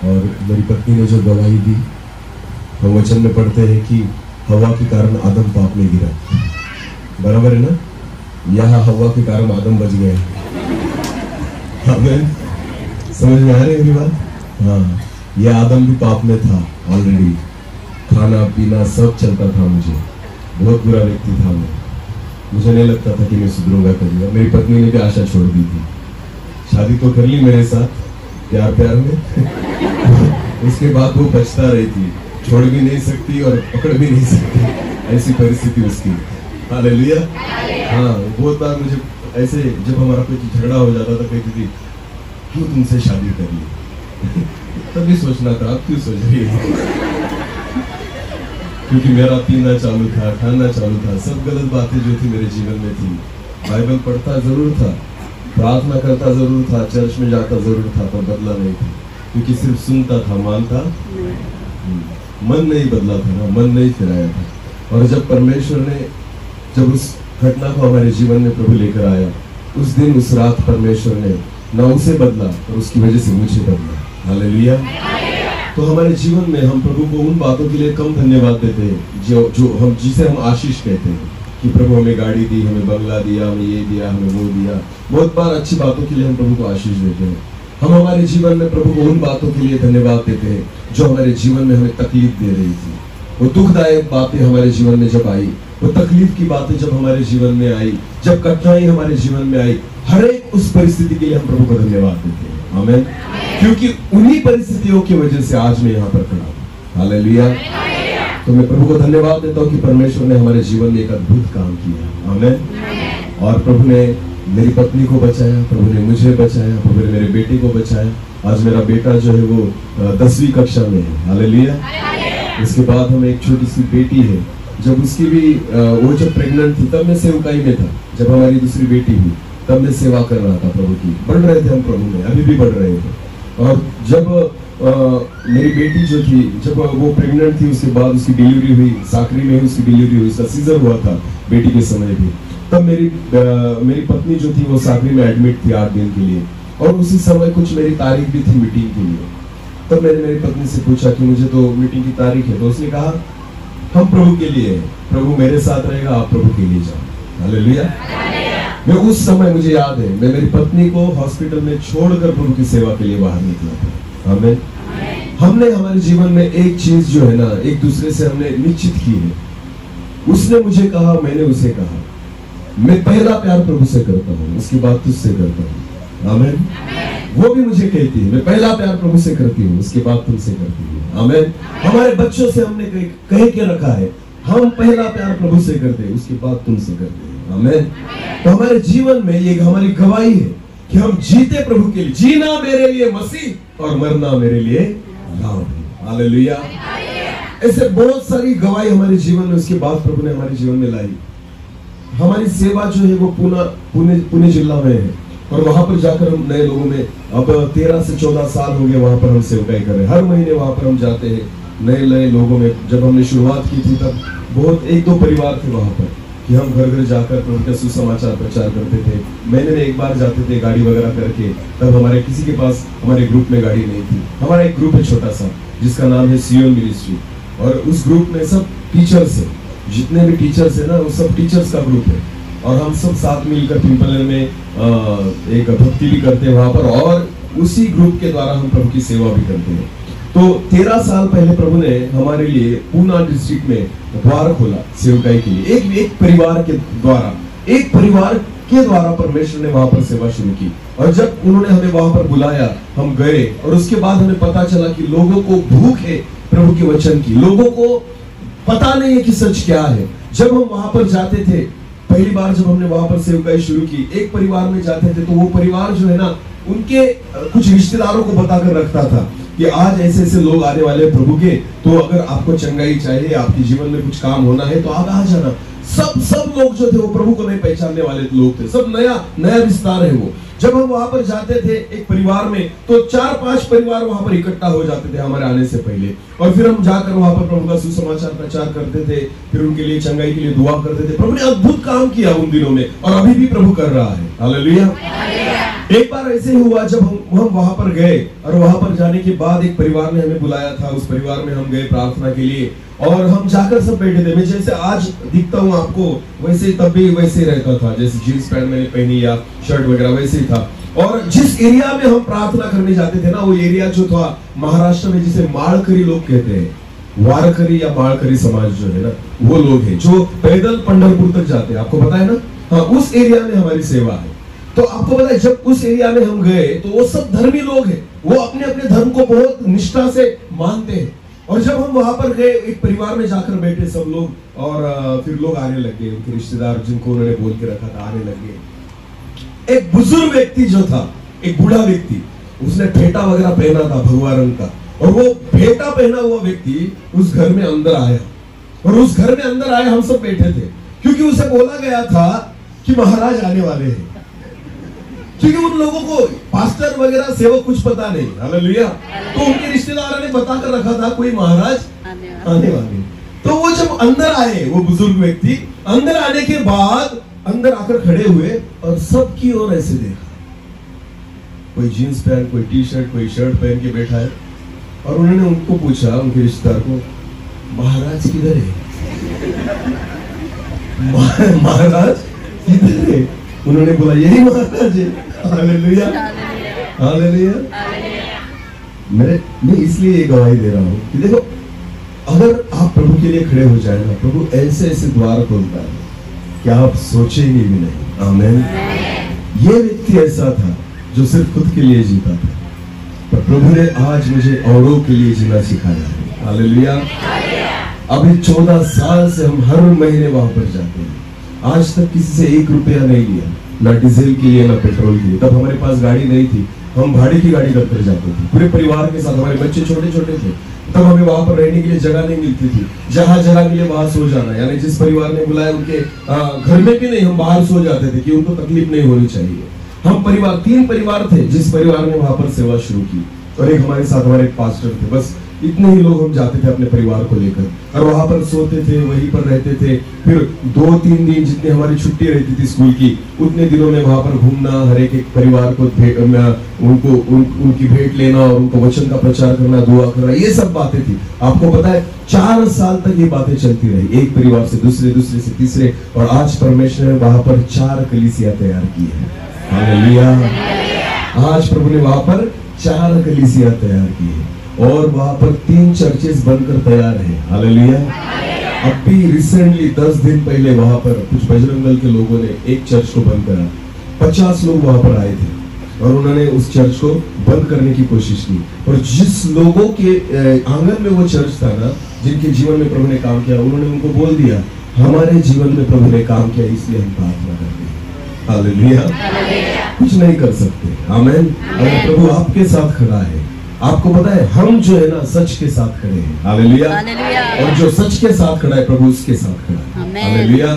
और मेरी पत्नी ने जो गवाही दी, हम वचन में पढ़ते हैं कि हवा के कारण आदम पाप में गिरा। बराबर है ना? यहाँ हवा के कारण आदम बच गए। आमीन। समझ में आ रही है मेरी बात? हाँ, यह आदम भी पाप में था ऑलरेडी। खाना पीना सब चलता था, मुझे बहुत बुरा व्यक्ति था मैं। मुझे नहीं लगता था कि मैं सुधरूंगा कभी। मेरी पत्नी ने भी आशा छोड़ दी थी। शादी तो कर ली मेरे साथ प्यार प्यार में। उसके बाद वो बचता रही थी, छोड़ भी नहीं सकती और पकड़ भी नहीं सकती, ऐसी परिस्थिति उसकी। हालेलुया। हाँ, बहुत बार मुझे ऐसे जब हमारा कोई झगड़ा हो जाता था, कहती थी क्यों तुमसे शादी कर ली। तभी सोचना था, अब क्यों सोच रही है? क्योंकि मेरा पीना चालू था, खाना चालू था, सब गलत बातें जो थी मेरे जीवन में थी। बाइबल पढ़ता जरूर था, प्रार्थना करता जरूर था, चर्च में जाता जरूर था, पर बदला नहीं था। क्योंकि सिर्फ सुनता था, मानता मन नहीं बदला था ना, मन नहीं फिराया था। और जब परमेश्वर ने जब उस घटना को हमारे जीवन में प्रभु लेकर आया, उस दिन उस रात परमेश्वर ने ना उसे बदला और उसकी वजह से मुझे बदला। हालेलुया। तो हमारे जीवन में हम प्रभु को उन बातों के लिए कम धन्यवाद देते हैं जो जिसे हम आशीष कहते हैं कि प्रभु हमें गाड़ी दी, हमें बंगला दिया, हमें ये दिया, हमें वो दिया। बहुत बार अच्छी बातों के लिए हम प्रभु को आशीष देते हैं। हम हमारे जीवन में प्रभु को उन बातों के लिए धन्यवाद देते हैं जो हमारे जीवन में हमें तकलीफ दे रही थी। वो दुखदायक बातें हमारे जीवन में जब आई, वो तकलीफ की बातें जब हमारे जीवन में आई, जब कठिनाई हमारे जीवन में आई, हर एक उस परिस्थिति के लिए हम प्रभु को धन्यवाद देते हैं। आमीन। क्योंकि उन्हीं परिस्थितियों की वजह से आज मैं यहाँ पर खड़ा हूँ। हालेलुया। तो मैं प्रभु को धन्यवाद देता हूँ कि परमेश्वर ने हमारे जीवन में एक अद्भुत काम किया। आमीन। और प्रभु ने मेरी पत्नी को बचाया, प्रभु ने मुझे बचाया, प्रभु ने मेरे बेटे को बचाया। आज मेरा बेटा जो है वो 10वीं कक्षा में है। हालेलुया। इसके बाद हमें एक छोटी सी बेटी है। जब उसकी भी वो जब प्रेग्नेंट थी तब मैं सेवकाई में था। जब हमारी दूसरी बेटी हुई तब मैं सेवा कर रहा था प्रभु की। बढ़ रहे थे हम प्रभु में, अभी भी बढ़ रहे थे। और जब मेरी बेटी जो थी, जब वो प्रेग्नेंट थी, उसके बाद उसकी डिलीवरी हुई, साकरी में उसकी डिलीवरी हुई, उसका सीजर हुआ था बेटी के समय भी। तब मेरी पत्नी जो थी वो साकरी में एडमिट थी 8 दिन के लिए। और उसी समय कुछ मेरी तारीख भी थी मीटिंग के लिए। तब मैंने मेरी पत्नी से पूछा कि मुझे तो मीटिंग की तारीख है। तो उसने कहा हम प्रभु के लिए हैं, प्रभु मेरे साथ रहेगा, आप प्रभु के लिए जाओ। हालेलुया। मैं उस समय, मुझे याद है, मैं मेरी पत्नी को हॉस्पिटल में छोड़कर प्रभु की सेवा के लिए बाहर निकला था। आमीन। हमने हमारे जीवन में एक चीज जो है ना, एक दूसरे से हमने निश्चित की है। उसने मुझे कहा, मैंने उसे कहा, मैं पहला प्यार प्रभु से करता हूँ, उसके बाद तुझसे करता हूँ। आमीन। वो भी मुझे कहती है, मैं पहला प्यार प्रभु से करती हूँ, उसके बाद तुमसे करती हूँ। आमीन। हमारे बच्चों से हमने कह के रखा है, हम पहला प्यार प्रभु से करते हैं, उसके बाद तुमसे करते हैं। आमीन। तो हमारे जीवन में ये हमारी गवाही है कि हम जीते प्रभु के लिए। जीना मेरे लिए मसीह और मरना मेरे लिए लाभ है। हालेलुया। ऐसे बहुत सारी गवाही हमारे जीवन में उसके बाद प्रभु ने हमारे जीवन में लाई। हमारी सेवा जो है वो पुणे जिला में है। और वहां पर जाकर हम नए लोगों में, अब 13 से 14 साल हो गए वहां पर हम सेवकाई कर रहे हैं। हर महीने वहां पर हम जाते हैं नए लोगों में। जब हमने शुरुआत की थी तब बहुत 1-2 परिवार थे वहां पर कि हम घर घर जाकर प्रभु का सुसमाचार प्रचार करते थे। महीने में एक बार जाते थे गाड़ी वगैरह करके। तब हमारे किसी के पास हमारे ग्रुप में गाड़ी नहीं थी। हमारा एक ग्रुप है छोटा सा जिसका नाम है सियोन मिनिस्ट्री। और उस ग्रुप में सब टीचर्स है, जितने भी टीचर्स है ना, वो सब टीचर्स का ग्रुप है। और हम सब साथ मिलकर पिंपल में एक भक्ति भी करते हैं वहां पर। और उसी ग्रुप के द्वारा हम प्रभु की सेवा भी करते हैं। तो 13 साल पहले प्रभु ने हमारे लिए पूना डिस्ट्रिक्ट में द्वार खोला सेवकाई के लिए। एक परिवार के द्वारा परमेश्वर ने वहां पर सेवा शुरू की। और जब उन्होंने हमें वहां पर बुलाया, हम गए। और उसके बाद हमें पता चला कि लोगों को भूख है प्रभु के वचन की। लोगों को पता नहीं है कि सच क्या है। जब हम वहां पर जाते थे, पहली बार जब हमने वहां पर सेवकाई शुरू की, एक परिवार में जाते थे तो वो परिवार जो है ना, उनके कुछ रिश्तेदारों को बताकर रखता था कि आज ऐसे ऐसे लोग आने वाले हैं प्रभु के, तो अगर आपको चंगाई चाहिए, आपके जीवन में कुछ काम होना है तो आप आ जाना। सब लोग जो थे वो प्रभु को नहीं पहचानने वाले लोग थे। सब नया विस्तार है वो। जब हम वहां पर जाते थे एक परिवार में, तो 4-5 परिवार वहां पर इकट्ठा हो जाते थे हमारे आने से पहले। और फिर हम जाकर वहां पर प्रभु का सुसमाचार प्रचार करते थे, फिर उनके लिए चंगाई के लिए दुआ करते थे। प्रभु ने अद्भुत काम किया उन दिनों में और अभी भी प्रभु कर रहा है। हालेलुया। एक बार ऐसे ही हुआ जब हम वहां पर गए और वहां पर जाने के बाद एक परिवार ने हमें बुलाया था। उस परिवार में हम गए प्रार्थना के लिए और हम जाकर सब बैठे थे। मैं जैसे आज दिखता हूँ आपको वैसे तब भी वैसे ही रहता था, जैसे जींस पैंट मैंने पहनी या शर्ट वगैरह वैसे ही था। और जिस एरिया में हम प्रार्थना करने जाते थे ना, वो एरिया जो था महाराष्ट्र में जिसे माळकरी लोग कहते हैं, वारकरी या माळकरी समाज जो है ना, वो लोग हैं जो पैदल पंढरपुर तक जाते हैं। आपको पता है ना? हाँ, उस एरिया में हमारी सेवा है। तो आपको पता है जब उस एरिया में हम गए तो वो सब धर्मी लोग हैं, वो अपने अपने धर्म को बहुत निष्ठा से मानते हैं। और जब हम वहां पर गए, एक परिवार में जाकर बैठे सब लोग, और फिर लोग आने लगे, उनके रिश्तेदार जिनको उन्होंने बोल के रखा था आने लगे। एक बुजुर्ग व्यक्ति जो था, एक बूढ़ा व्यक्ति, उसने फेटा वगैरह पहना था भगवा रंग का, और वो फेटा पहना हुआ व्यक्ति उस घर में अंदर आया। और उस घर में अंदर आए, हम सब बैठे थे, क्योंकि उसे बोला गया था कि महाराज आने वाले हैं। क्योंकि उन लोगों को पास्टर वगैरह सेवक कुछ पता नहीं, हालेलुया। तो उनके रिश्तेदारों ने बताकर रखा था कोई महाराज आने वाले। तो वो जब अंदर आए, वो बुजुर्ग व्यक्ति अंदर आने के बाद अंदर आकर खड़े हुए और सबकी ओर ऐसे देखा। कोई जींस पैंट, कोई टी शर्ट, कोई शर्ट पहन के बैठा है। और उन्होंने उनको पूछा, उनके रिश्तेदार को, महाराज किधर है? महाराज किधर है? उन्होंने बोला यही महाराज है। Hallelujah, hallelujah. मैं इसलिए ये गवाही दे रहा हूं कि देखो, अगर आप प्रभु के लिए खड़े हो जाए ना, प्रभु ऐसे ऐसे द्वार खोलता है कि आप सोचेंगे भी नहीं। आमीन। ये व्यक्ति ऐसा था जो सिर्फ खुद के लिए जीता था, पर प्रभु ने आज मुझे औरों के लिए जीना सिखाया है। हालेलुया। अभी 14 साल से हम हर महीने वहां पर जाते हैं। आज तक किसी से 1 रुपया नहीं लिया, ना डीजल के लिए ना पेट्रोल के लिए। तब हमारे पास गाड़ी नहीं थी, हम भाड़े की गाड़ी करकर जाते थे पूरे परिवार के साथ। हमारे बच्चे छोटे छोटे थे, तब हमें वहां पर रहने के लिए जगह नहीं मिलती थी। जहां जगह के लिए वहां सो जाना, यानी जिस परिवार ने बुलाया उनके घर में भी नहीं, हम बाहर सो जाते थे कि उनको तकलीफ नहीं होनी चाहिए। हम परिवार 3 परिवार थे जिस परिवार ने वहां पर सेवा शुरू की, और एक हमारे साथ हमारे पास्टर थे। बस इतने ही लोग हम जाते थे अपने परिवार को लेकर, और वहां पर सोते थे, वहीं पर रहते थे। फिर 2-3 दिन जितनी हमारी छुट्टी रहती थी स्कूल की, उतने दिनों में वहां पर घूमना, हर एक परिवार को उनकी भेंट लेना और उनको वचन का प्रचार करना, दुआ करना, ये सब बातें थी। आपको पता है 4 साल तक ये बातें चलती रही, एक परिवार से दूसरे, दूसरे से तीसरे, और आज परमेश्वर ने वहां पर 4 कलीसिया तैयार की है। हालेलुया। आज प्रभु ने वहां पर 4 कलीसिया तैयार की है, और वहां पर 3 चर्चेस बनकर तैयार है। हालेलुया। अभी रिसेंटली 10 दिन पहले वहां पर कुछ बजरंग दल के लोगों ने एक चर्च को बंद करा। 50 लोग वहां पर आए थे और उन्होंने उस चर्च को बंद करने की कोशिश की। और जिस लोगों के आंगन में वो चर्च था ना, जिनके जीवन में प्रभु ने काम किया, उन्होंने उनको बोल दिया, हमारे जीवन में प्रभु ने काम किया, इसलिए हम प्रार्थना करते हैं। हालेलुया। कुछ नहीं कर सकते। आमीन। अगर प्रभु आपके साथ खड़ा है, आपको पता है हम जो है ना सच के साथ खड़े हैं। हालेलुया। और जो सच के साथ खड़ा है प्रभु उसके साथ खड़ा है। हालेलुया।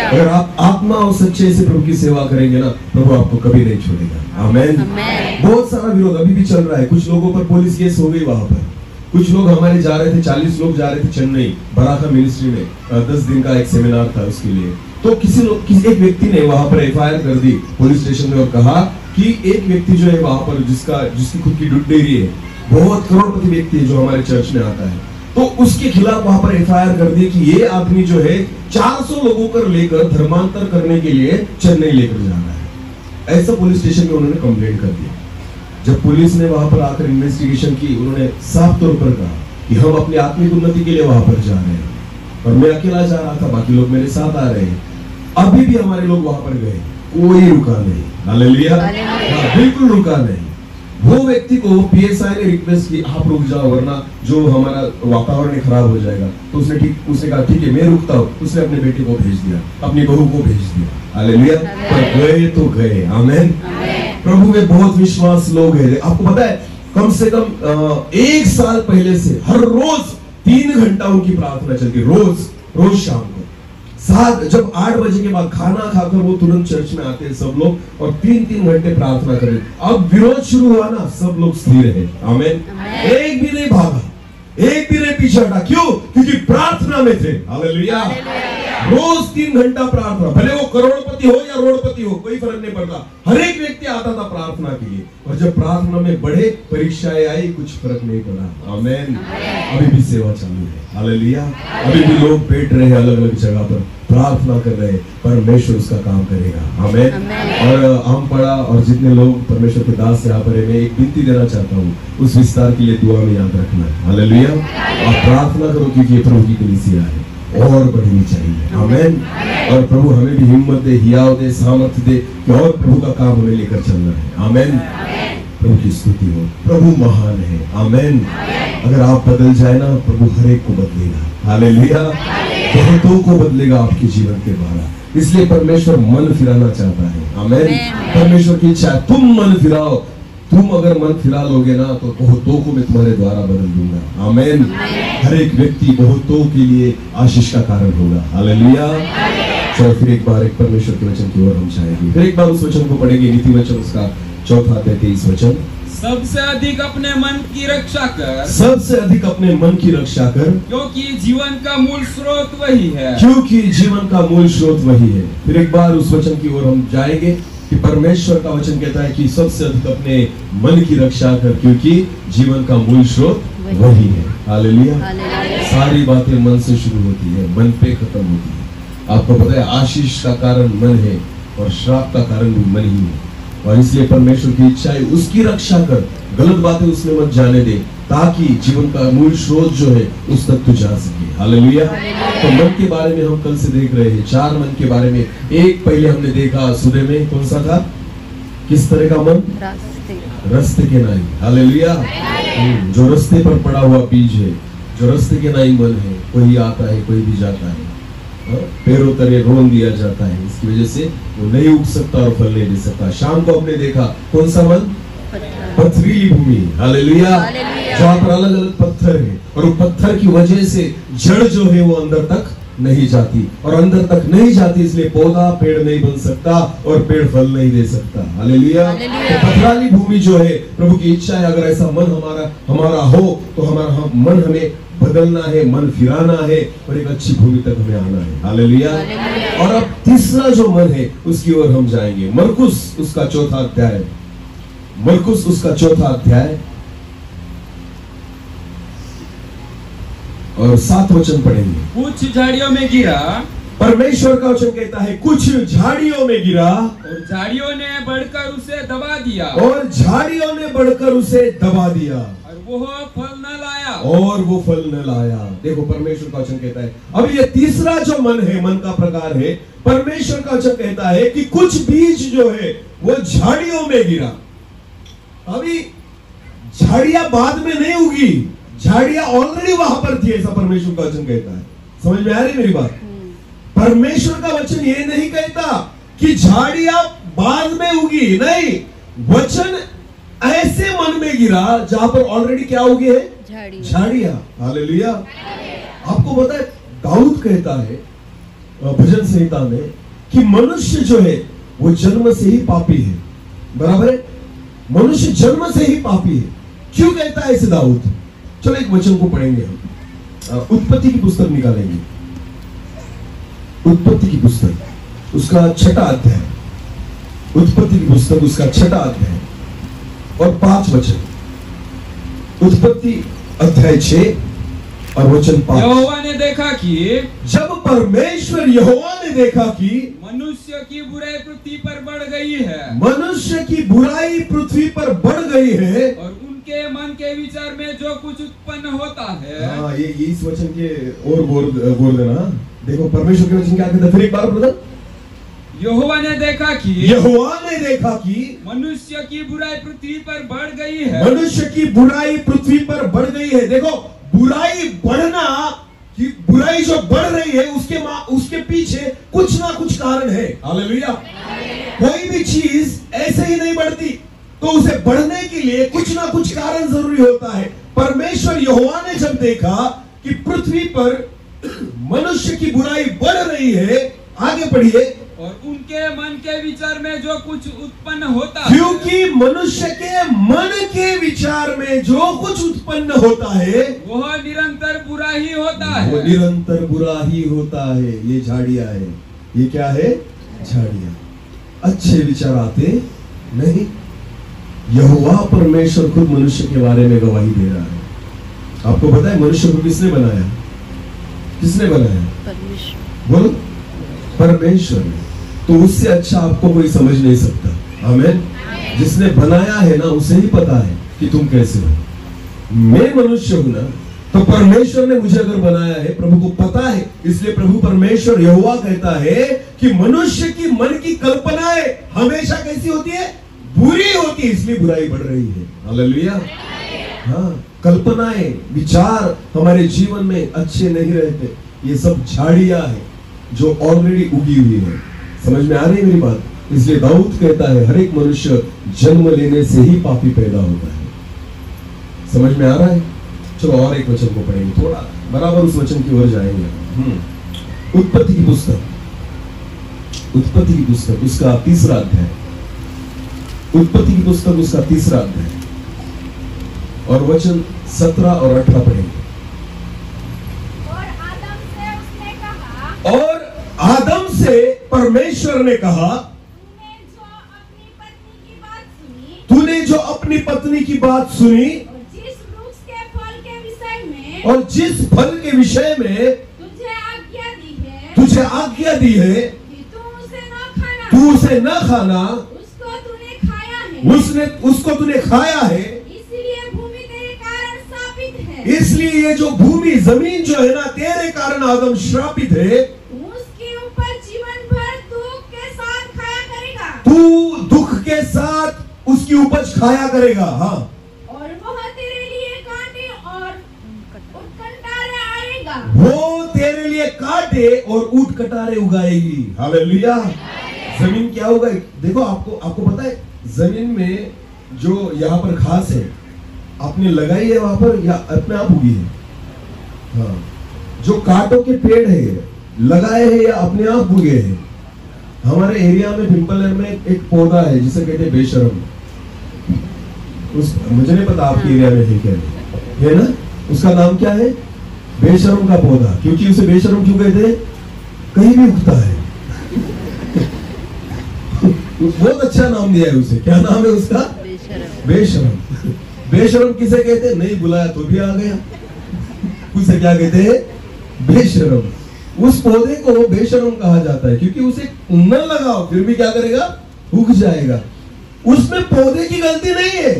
अगर आप आत्मा और सच्चे से प्रभु की सेवा करेंगे ना, प्रभु आपको कभी नहीं छोड़ेगा। आमीन। बहुत सारा विरोध अभी भी चल रहा है। कुछ लोगों पर पुलिस केस हो गई वहां पर। कुछ लोग हमारे जा रहे थे, 40 लोग जा रहे थे चेन्नई, बराका मिनिस्ट्री में 10 दिन का एक सेमिनार था उसके लिए। तो किसी एक व्यक्ति ने वहां पर FIR कर दी पुलिस स्टेशन में, और कहा कि एक व्यक्ति जो है वहां पर जिसकी खुद की डेयरी है, बहुत करोड़पति व्यक्ति है जो हमारे चर्च में आता है, तो उसके खिलाफ वहां पर FIR कर दी कि ये आदमी जो है 400 लोगों को लेकर धर्मांतर करने के लिए चेन्नई लेकर जा रहा है। ऐसा पुलिस स्टेशन में उन्होंने कंप्लेंट कर दिया। जब पुलिस ने वहां पर आकर इन्वेस्टिगेशन की, उन्होंने साफ तौर पर कहा कि हम अपनी आत्मिक उन्नति के लिए वहां पर जा रहे हैं, और मैं अकेला जा रहा था, बाकी लोग मेरे साथ आ रहे हैं। अभी भी हमारे लोग वहां पर गए, कोई रुका नहीं। हालेलुया। बिल्कुल रुका नहीं। वो व्यक्ति को PSI ने रिक्वेस्ट की, आप रुक जाओ वरना जो हमारा वातावरण खराब हो जाएगा। तो उसने कहा ठीक है मैं रुकता हूँ। उसने अपने बेटे को भेज दिया, अपनी बहू को भेज दिया। हालेलुया। पर गए तो गए। आमीन। प्रभु में बहुत विश्वास लोग हैं। आपको पता है कम से कम 1 साल पहले से हर रोज 3 घंटा उनकी प्रार्थना चलती, रोज शाम को 7 जब 8 बजे के बाद खाना खाकर वो तुरंत चर्च में आते हैं सब लोग, और 3-3 घंटे प्रार्थना करें। अब विरोध शुरू हुआ ना, सब लोग स्थिर है। आमीन। एक भी नहीं भागा, एक भी नहीं पीछे हटा। क्यों? क्योंकि प्रार्थना में थे। हालेलुया। रोज 3 घंटा प्रार्थना, भले वो करोड़पति हो या रोड़पति हो, कोई फर्क नहीं पड़ता, हर एक व्यक्ति आता था प्रार्थना के लिए। और जब प्रार्थना में बढ़े, परीक्षाएं आई, कुछ फर्क नहीं पड़ा। आमेन। अभी भी सेवा चालू है, हालेलुया। अभी भी लोग बैठ रहे हैं अलग अलग जगह पर, प्रार्थना कर रहे हैं, परमेश्वर उसका काम करेगा। आमेन। और हम पढ़ा, और जितने लोग परमेश्वर के दास यहाँ पर है, मैं एक विनती देना चाहता हूँ, उस विस्तार के लिए दुआ में याद रखना है। हालेलुया। और प्रार्थना करो, क्योंकि ये प्रभु की कलीसिया है और बढ़नी चाहिए। आमेन। और प्रभु हमें भी हिम्मत दे, हियाव दे, सामर्थ्य दे कि और प्रभु का काम हमें लेकर चलना है। आमेन। प्रभु की स्तुति हो, प्रभु महान है। आमेन। अगर आप बदल जाए ना, प्रभु हर एक को बदलेगा। हालेलुया। बहुतों को बदलेगा आपके जीवन के द्वारा। इसलिए परमेश्वर मन फिराना चाहता है। आमेन। परमेश्वर की इच्छा है तुम मन फिराओ। तुम अगर मन फिरा लोगे ना, तो बहुतों को मैं तुम्हारे द्वारा बदल दूंगा। आमेन। हर एक व्यक्ति बहुतों के लिए आशीष का कारण होगा। हालेलुया। चलो फिर एक बार एक परमेश्वर के वचन की ओर हम जाएंगे, फिर एक बार उस वचन को पढ़ेंगे, नीति वचन उसका 4 अध्याय 23 वचन। सबसे अधिक अपने मन की रक्षा कर, सबसे अधिक अपने मन की रक्षा कर, क्योंकि जीवन का मूल स्रोत वही है। क्योंकि जीवन का मूल स्रोत वही है। फिर एक बार उस वचन की ओर हम जाएंगे कि परमेश्वर का वचन कहता है कि सबसे अधिक अपने मन की रक्षा कर, क्योंकि जीवन का मूल स्रोत वही है। हालेलुया। सारी बातें मन से शुरू होती है, मन पे खत्म होती है। आपको पता है आशीष का कारण मन है और श्राप का कारण भी मन ही है। और इसलिए परमेश्वर की इच्छा है उसकी रक्षा कर, गलत बातें उसमें मत जाने दे, ताकि जीवन का मूल स्रोत जो है उस तक तू जा सके। हालेलुया। तो मन के बारे में हम कल से देख रहे हैं, 4 मन के बारे में। एक पहले हमने देखा सुबह में, कौन सा था? किस तरह का मन? रास्ते के नाई। हालेलुया। जो रास्ते पर पड़ा हुआ बीज है, जो रास्ते के नाई मन है, कोई आता है कोई भी जाता है, पैरों तले रोन दिया जाता है, इसकी वजह से वो नहीं उग सकता और फल नहीं दे सकता। शाम को हमने देखा कौन सा मन? पथरीली भूमि। हालेलुया। जहाँ पर अलग अलग पत्थर है, और वो पत्थर की वजह से जड़ जो है वो अंदर तक नहीं जाती, और अंदर तक नहीं जाती इसलिए पौधा पेड़ नहीं बन सकता और पेड़ फल नहीं दे सकता। हालेलुया। तो पथराली भूमि जो है, प्रभु की इच्छा है अगर ऐसा मन हमारा हो तो हमारा मन हमें बदलना है, मन फिराना है और एक अच्छी भूमि तक हमें आना है। हालेलुया। और अब तीसरा जो मन है उसकी ओर हम जाएंगे। मरकुस उसका 4 अध्याय, मरकुस उसका 4 अध्याय और 7 वचन पढ़ेंगे। कुछ झाड़ियों में गिरा, परमेश्वर का वचन कहता है कुछ झाड़ियों में गिरा, और झाड़ियों ने बढ़कर उसे दबा दिया, और झाड़ियों ने बढ़कर उसे दबा दिया, और वो फल न लाया, और वो फल न लाया। देखो परमेश्वर का वचन कहता है, अब ये तीसरा जो मन है, मन का प्रकार है, परमेश्वर का वचन कहता है कि कुछ बीज जो है वो झाड़ियों में गिरा। अभी झाड़ियां बाद में नहीं उगी, झाड़ियां ऑलरेडी वहां पर थी, ऐसा परमेश्वर का वचन कहता है। समझ में आ रही मेरी बात? परमेश्वर का वचन ये नहीं कहता कि झाड़ियां बाद में उगी, नहीं, वचन ऐसे मन में गिरा जहां पर ऑलरेडी क्या उगी है? झाड़ियां। हालेलुया। आपको पता है दाऊद कहता है भजन संहिता में कि मनुष्य जो है वो जन्म से ही पापी है। बराबर है, मनुष्य जन्म से ही पापी है। क्यों कहता है ऐसे दाऊद? चलो एक वचन को पढ़ेंगे हम, उत्पत्ति की पुस्तक निकालेंगे, उत्पत्ति की पुस्तक उसका 6 अध्याय, उत्पत्ति की पुस्तक उसका 6 अध्याय और 5 वचन। उत्पत्ति अध्याय 6 और वचन 5। यहोवा ने देखा कि, जब परमेश्वर यहोवा ने देखा कि मनुष्य की बुराई पृथ्वी पर बढ़ गई है, मनुष्य की बुराई पृथ्वी पर बढ़ गई है, और उनके मन के विचार में जो कुछ उत्पन्न होता है। हाँ, ये इस वचन के और गौर देना। देखो परमेश्वर के वचन क्या कहता है, फिर एक बार ब्रदर। यहोवा ने देखा कि, यहोवा ने देखा कि मनुष्य की बुराई पृथ्वी पर बढ़ गई है, मनुष्य की बुराई पृथ्वी पर बढ़ गई है। देखो बुराई बढ़ना, कि बुराई जो बढ़ रही है उसके पीछे कुछ ना कुछ कारण है। हालेलुया। कोई भी चीज ऐसे ही नहीं बढ़ती, तो उसे बढ़ने के लिए कुछ ना कुछ कारण जरूरी होता है। परमेश्वर यहोवा ने जब देखा कि पृथ्वी पर मनुष्य की बुराई बढ़ रही है, आगे पढ़िए, और उनके मन के विचार में जो कुछ उत्पन्न होता है, क्योंकि मनुष्य के मन के विचार में जो कुछ उत्पन्न होता है वह निरंतर बुरा ही होता है। वो निरंतर बुरा ही होता है। ये झाड़ियां है, ये क्या है? झाड़ियां। अच्छे विचार आते नहीं। यहोवा परमेश्वर खुद मनुष्य के बारे में गवाही दे रहा है। आपको पता है मनुष्य को किसने बनाया? किसने बनाया? परमेश्वर। बोलो, परमेश्वर ने। तो उससे अच्छा आपको कोई समझ नहीं सकता। आमीन। जिसने बनाया है ना, उसे ही पता है कि तुम कैसे हो। मैं मनुष्य हूं ना, तो परमेश्वर ने मुझे अगर बनाया है, प्रभु को पता है। इसलिए प्रभु परमेश्वर यहोवा कहता है कि मनुष्य की मन की कल्पनाएं हमेशा कैसी होती है? बुरी होती है, इसलिए बुराई बढ़ रही है। हालेलुया। हाँ, कल्पनाएं, विचार हमारे जीवन में अच्छे नहीं रहते। ये सब झाड़ियां हैं जो ऑलरेडी उगी हुई है। समझ में आ रही है मेरी बात? इसलिए दाऊद कहता है हर एक मनुष्य जन्म लेने से ही पापी पैदा होता है। समझ में आ रहा है? चलो और एक वचन को पढ़ेंगे, थोड़ा बराबर उस वचन की ओर जाएंगे। उत्पत्ति की पुस्तक, उत्पत्ति की पुस्तक उसका 3रा अध्याय। उत्पत्ति की पुस्तक उसका 3रा अध्याय और वचन 17 और 18 पढ़ेंगे। और आदम से परमेश्वर ने कहा, तूने जो अपनी पत्नी की बात सुनी और जिस फल के विषय में तुझे आज्ञा दी है कि तू उसे न खाना, उसको तूने खाया है, इसलिए भूमि तेरे कारण शापित है। इसलिए ये जो भूमि जमीन जो है ना, तेरे कारण आदम श्रापित है। उसके ऊपर जीवन भर दुख के साथ खाया करेगा। तू दुख के साथ उसकी उपज खाया करेगा। हाँ, और वह तेरे लिए कांटे और उत्कंटारे आएगा। वो तेरे लिए कांटे और ऊंट कटारे उगाएगी। हालेलुया। जमीन क्या होगा? देखो, आपको पता है जमीन में जो यहाँ पर घास है आपने लगाई है वहां पर या अपने आप उगी है? हाँ, जो कांटों के पेड़ है लगाए हैं या अपने आप उगे हैं? हमारे एरिया में पिंपलर में एक पौधा है जिसे कहते हैं बेशरम। मुझे नहीं पता आपके एरिया में है क्या है ना? उसका नाम क्या है? बेशरम का पौधा। क्योंकि उसे बेशरम क्यों कहते हैं? कहीं भी उगता है। बहुत अच्छा नाम दिया है उसे। क्या नाम है उसका? बेशरम। बेशरम किसे कहते हैं? नहीं बुलाया तो भी आ गया। उसे क्या कहते हैं? बेशरम। उस पौधे को बेशरम कहा जाता है क्योंकि उसे न लगाओ फिर भी क्या करेगा? उग जाएगा। उसमें पौधे की गलती नहीं है,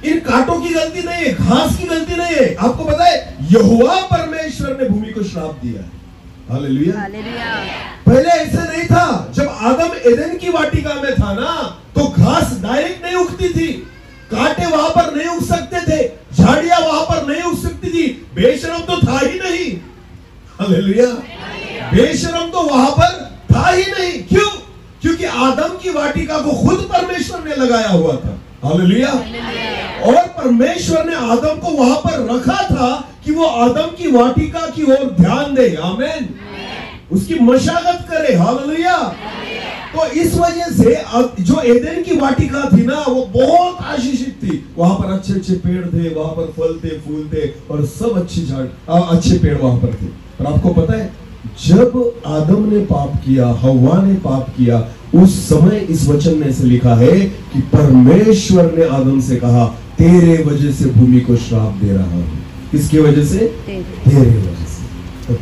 इन कांटों की गलती नहीं है, घास की गलती नहीं है। आपको पता है यहोवा परमेश्वर ने भूमि को श्राप दिया है। हालेलुया। पहले ऐसे नहीं था। जब आदम एदेन की वाटिका में था ना, तो घास डायरेक्ट नहीं उगती थी, कांटे वहां पर नहीं उग सकते थे, झाड़ियां वहां पर नहीं उग सकती थी। बेशरम तो था ही नहीं। हालेलुया। बेशरम तो वहां पर था ही नहीं। क्यों? क्योंकि आदम की वाटिका को खुद परमेश्वर ने लगाया हुआ था। हालेलुया। और परमेश्वर ने आदम को वहां पर रखा था कि वो आदम की वाटिका की ओर ध्यान दे। आमीन। उसकी मशागत करे। हालेलुया। तो इस वजह से जो एदेन की वाटिका थी ना, वो बहुत आशीषित थी। वहां पर अच्छे अच्छे पेड़ थे, वहां पर फल थे, फूल थे और सब अच्छे पेड़ वहां पर थे। पर आपको पता है जब आदम ने पाप किया, हव्वा ने पाप किया, उस समय इस वचन में ऐसे लिखा है कि परमेश्वर ने आदम से कहा, तेरे वजह से भूमि को श्राप दे रहा हूं। किसकी वजह से? तेरे वजह से।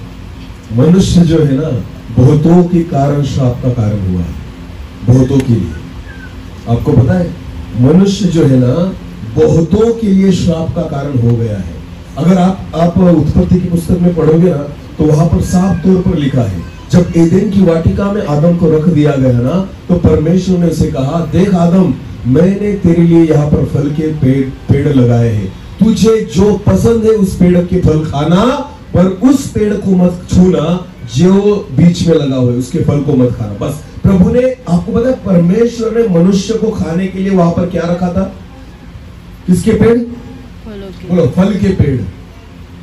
मनुष्य जो है ना, बहुतों के कारण श्राप का कारण हुआ है। बहुतों के लिए। आपको पता है मनुष्य जो है ना, बहुतों के लिए श्राप का कारण हो गया है। अगर आप उत्पत्ति की पुस्तक में पढ़ोगे ना, तो वहां पर साफ तौर पर लिखा है, जब एदेन की वाटिका में आदम को रख दिया गया ना, तो परमेश्वर ने उसे कहा, देख आदम, मैंने तेरे लिए यहाँ पर फल के पेड़ लगाए हैं, तुझे जो पसंद है उस पेड़ के फल खाना, पर उस पेड़ को मत छूना जो बीच में लगा हुआ है, उसके फल को मत खाना। बस प्रभु ने, आपको पता है परमेश्वर ने मनुष्य को खाने के लिए वहां पर क्या रखा था? किसके पेड़? बोलो, फल के पेड़।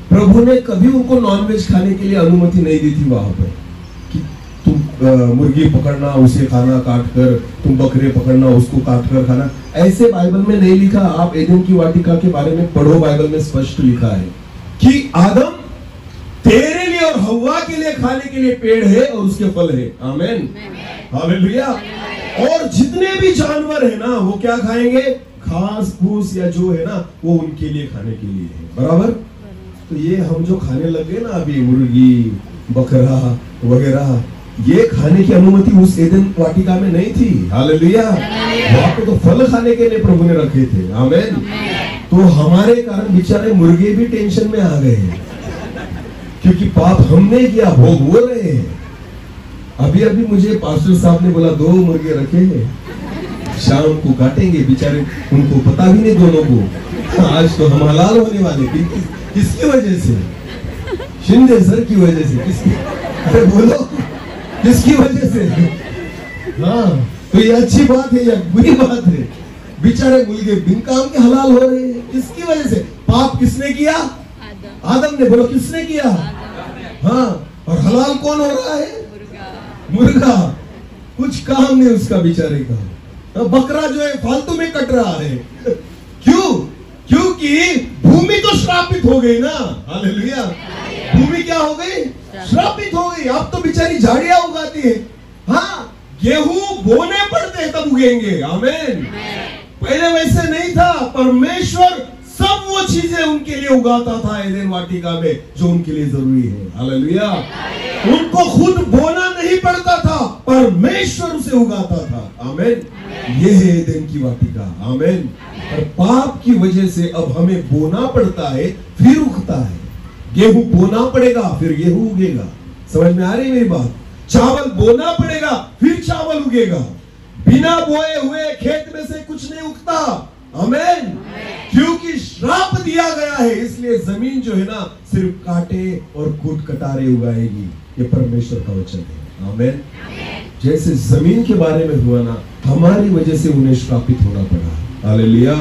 प्रभु ने कभी उनको नॉनवेज खाने के लिए अनुमति नहीं दी थी वहां पर कि तुम मुर्गी पकड़ना उसे खाना काट कर, तुम बकरे पकड़ना उसको काट कर खाना, ऐसे बाइबल में नहीं लिखा। आप एदन की वाटिका के बारे में पढ़ो, बाइबल में स्पष्ट लिखा है कि आदम तेरे लिए और हव्वा के लिए खाने के लिए पेड़ है और उसके फल है। आमीन, हालेलुया। और जितने भी जानवर है ना वो क्या खाएंगे? घास फूस या जो है ना वो उनके लिए खाने के लिए है, बराबर। तो ये हम जो खाने लगे ना अभी, मुर्गी बकरा वगैरह, ये खाने की अनुमति उस एदन वाटिका में नहीं थी। हालेलुया। वहां पे तो फल खाने के लिए प्रभु ने रखे थे। आमीन। तो हमारे कारण बेचारे मुर्गे भी टेंशन में आ गए हैं, क्योंकि पाप हमने किया, भोग हो रहे हैं। अभी अभी मुझे पास्टर साहब ने बोला 2 मुर्गे रखे हैं, शाम को काटेंगे, बेचारे उनको पता भी नहीं दोनों को। आज तो हम हलाल होने वाले। किसकी वजह से? शिंदे सर की वजह से। किसकी? अरे बोलो, किसकी वजह से? हाँ, तो ये अच्छी बात है या बुरी बात है? बेचारे मुर्गे बिन काम के हलाल हो रहे हैं। किसकी वजह से? पाप किसने किया? आदम ने। बोलो किसने किया? हाँ, और हलाल कौन हो रहा है? मुर्गा। कुछ काम नहीं उसका बेचारे का। बकरा जो है फालतू में कट रहा है। क्यों? क्योंकि भूमि तो श्रापित हो गई ना। हालेलुया। भूमि क्या हो गई? श्रापित हो गई। अब तो बेचारी झाड़ियां उगाती है। हाँ, गेहूं बोने पड़ते हैं तब उगेंगे। आमीन। पहले वैसे नहीं था। परमेश्वर सब वो चीजें उनके लिए उगाता था एदेन वाटिका में जो उनके लिए जरूरी है। हालेलुया। उनको खुद बोना नहीं पड़ता था, परमेश्वर उसे उगाता था। आमीन। ये है एदेन की वाटिका। आमीन। और पाप की वजह से अब हमें बोना पड़ता है, फिर उगता है। गेहूं बोना पड़ेगा, फिर गेहूं उगेगा। समझ में आ रही मेरी बात? चावल बोना पड़ेगा, फिर चावल उगेगा। बिना बोए हुए खेत में से कुछ नहीं उगता। आमीन। क्योंकि श्राप दिया गया है, इसलिए जमीन जो है ना सिर्फ कांटे और कूट कटारे उगाएगी। ये परमेश्वर का वचन है। आमीन। जैसे जमीन के बारे में हुआ ना, हमारी वजह से उन्हें श्रापित होना पड़ा। हालेलुया।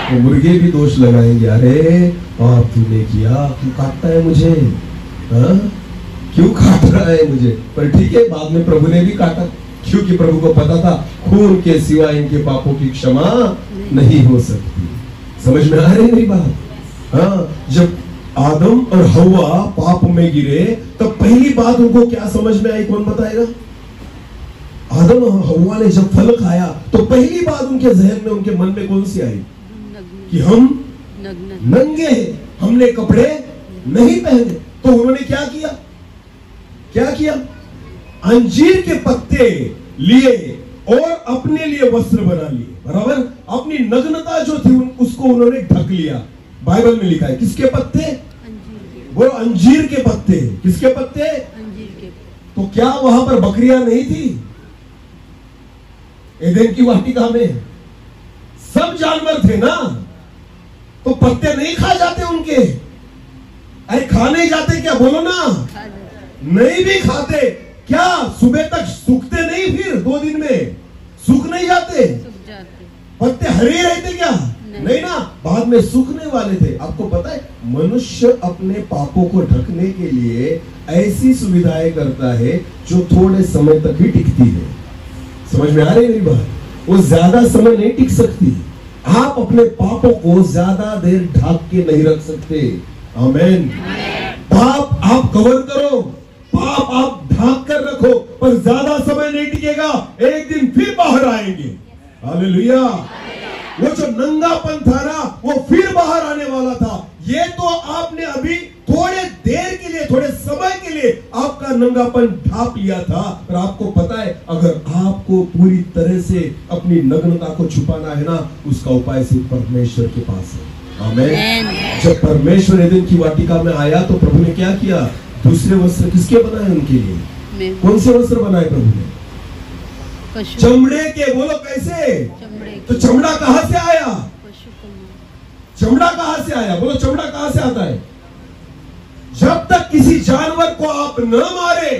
तो मुर्गे भी दोष लगाएंगे, अरे पाप तूने किया, क्यों काटता है मुझे? हाँ? क्यों काट रहा है मुझे? पर ठीक है, बाद में प्रभु ने भी काटा, क्योंकि प्रभु को पता था खून के सिवा इनके पापों की क्षमा नहीं हो सकती। समझ में आ रही मेरी बात? हाँ, जब आदम और हव्वा पाप में गिरे तब पहली बात उनको क्या समझ में आई? कौन बताएगा? आदम और हव्वा ने जब फल खाया तो पहली बात उनके जहन में, उनके मन में कौन सी आई? कि हम नंगे हैं, हमने कपड़े नहीं पहने। तो उन्होंने क्या किया? क्या किया? अंजीर के पत्ते लिए और अपने लिए वस्त्र बना लिए। बराबर। अपनी नग्नता जो थी उसको उन्होंने ढक लिया। बाइबल में लिखा है किसके पत्ते? वो अंजीर के पत्ते। किसके पत्ते? अंजीर के। तो क्या वहां पर बकरियां नहीं थी? एदेन की वाटिका में सब जानवर थे ना, तो पत्ते नहीं खा जाते उनके? अरे खा नहीं जाते क्या? बोलो ना। नहीं भी खाते क्या? सुबह तक सूखते नहीं? फिर 2 दिन में सूख नहीं जाते? पत्ते हरे रहते क्या? नहीं ना, बाद में सूखने वाले थे। आपको पता है मनुष्य अपने पापों को ढकने के लिए ऐसी सुविधाएं करता है जो थोड़े समय तक ही टिकती है। समझ में आ रही मेरी बात? वो ज्यादा समय नहीं टिक सकती। आप अपने पापों को ज्यादा देर ढक के नहीं रख सकते। आमीन। पाप आप कवर करो, पाप आप ढांक कर रखो, पर ज्यादा समय नहीं टिकेगा, एक दिन फिर बाहर आएंगे। हालेलुया। वो जो नंगापन था ना वो फिर बाहर आने वाला था। ये तो आपने अभी थोड़े देर के लिए, थोड़े समय के लिए आपका नंगापन ढांप लिया था, पर आपको पता है अगर आपको पूरी तरह से अपनी नग्नता को छुपाना है ना, उसका उपाय सिर्फ परमेश्वर के पास है। आमीन। जब परमेश्वर एदेन की वाटिका में आया तो प्रभु ने क्या किया? दूसरे वस्त्र किसके बनाए उनके लिए? कौन से वस्त्र बनाए प्रभु ने? चमड़े के। बोलो कैसे? तो चमड़ा कहां से आया? चमड़ा कहां से आया? बोलो चमड़ा कहां से आता है? जब तक किसी जानवर को आप न मारे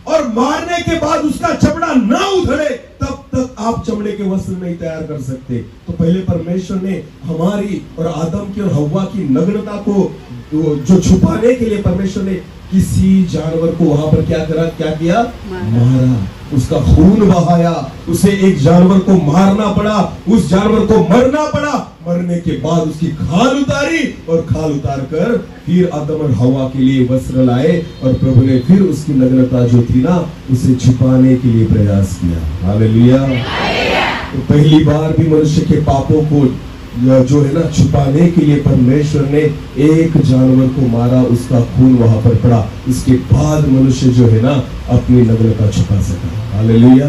और मारने के बाद उसका चमड़ा न उधड़े तब तक आप चमड़े के वस्त्र नहीं तैयार कर सकते। तो पहले परमेश्वर ने हमारी और आदम की और हव्वा की नग्नता को जो छुपाने के लिए परमेश्वर ने किसी जानवर को वहां पर क्या किया? मारा, उसका खून बहाया, उसे एक जानवर को मारना पड़ा, उस जानवर को मरना पड़ा, मरने के बाद उसकी खाल उतारी और खाल उतार कर फिर आदम और हवा के लिए वस्त्र लाए और प्रभु ने फिर उसकी नग्नता जो थी ना उसे छुपाने के लिए प्रयास किया। हालेलुया। तो पहली बार भी मनुष्य के पापों को जो है ना छुपाने के लिए परमेश्वर ने एक जानवर को मारा, उसका खून वहां पर पड़ा, इसके बाद मनुष्य जो है ना अपनी नग्नता छुपा सका। Hallelujah,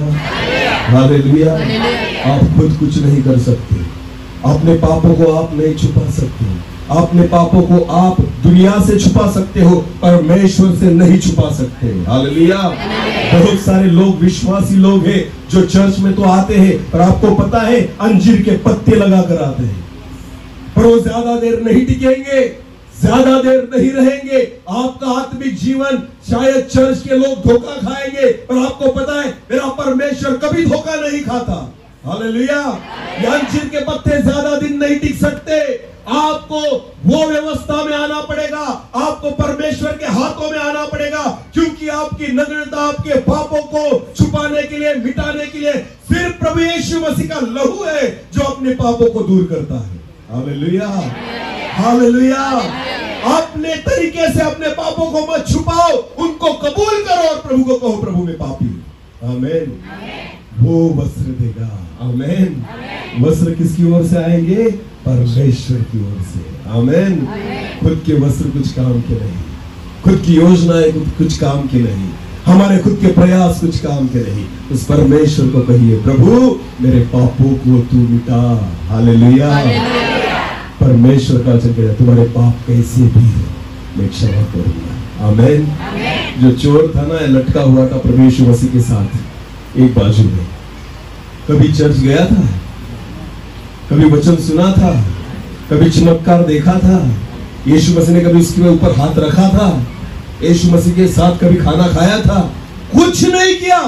hallelujah. आप खुद कुछ नहीं कर सकते, अपने पापों को आप नहीं छुपा सकते, अपने पापों को आप दुनिया से छुपा सकते हो, परमेश्वर से नहीं छुपा सकते। हालेलुया। बहुत सारे लोग विश्वासी लोग हैं जो चर्च में तो आते हैं, पर आपको पता है अंजीर के पत्ते लगा कर आते हैं, पर वो ज्यादा देर नहीं टिकेंगे, ज्यादा देर नहीं रहेंगे। आपका आत्मिक जीवन शायद चर्च के लोग धोखा खाएंगे, पर आपको पता है मेरा परमेश्वर कभी धोखा नहीं खाता। हालेलुया। अंजीर के पत्ते ज्यादा दिन नहीं टिक सकते, आपको वो व्यवस्था में आना पड़ेगा, आपको परमेश्वर के हाथों में आना पड़ेगा, क्योंकि आपकी नग्नता आपके पापों को छुपाने के लिए, मिटाने के लिए सिर्फ प्रभु यीशु मसीह का लहू है जो अपने पापों को दूर करता है। Hallelujah, hallelujah. अपने तरीके से अपने पापों को मत छुपाओ, उनको कबूल करो और प्रभु को कहो प्रभु मैं पापी हूं। आमीन। वो वस्त्र देगा। आमीन। वस्त्र किसकी ओर से आएंगे? परमेश्वर की ओर से। आमीन। खुद के वस्त्र कुछ काम के नहीं, खुद की योजनाएं कुछ काम की नहीं, हमारे खुद के प्रयास कुछ काम के नहीं। उस परमेश्वर को कहिए प्रभु मेरे पापों को तू मिटा। हालेलुया। परमेश्वर का वचन कहता है तुम्हारे पाप कैसे भी हो मैं क्षमा करूंगा। आमीन। जो चोर था ना लटका हुआ था प्रभु यीशु मसीह के साथ एक बाजू में, कभी चर्च गया था, कभी वचन सुना था, कभी चमत्कार देखा था, यीशु मसीह ने कभी उसके ऊपर हाथ रखा था, यीशु मसीह के साथ कभी खाना खाया था? कुछ नहीं किया।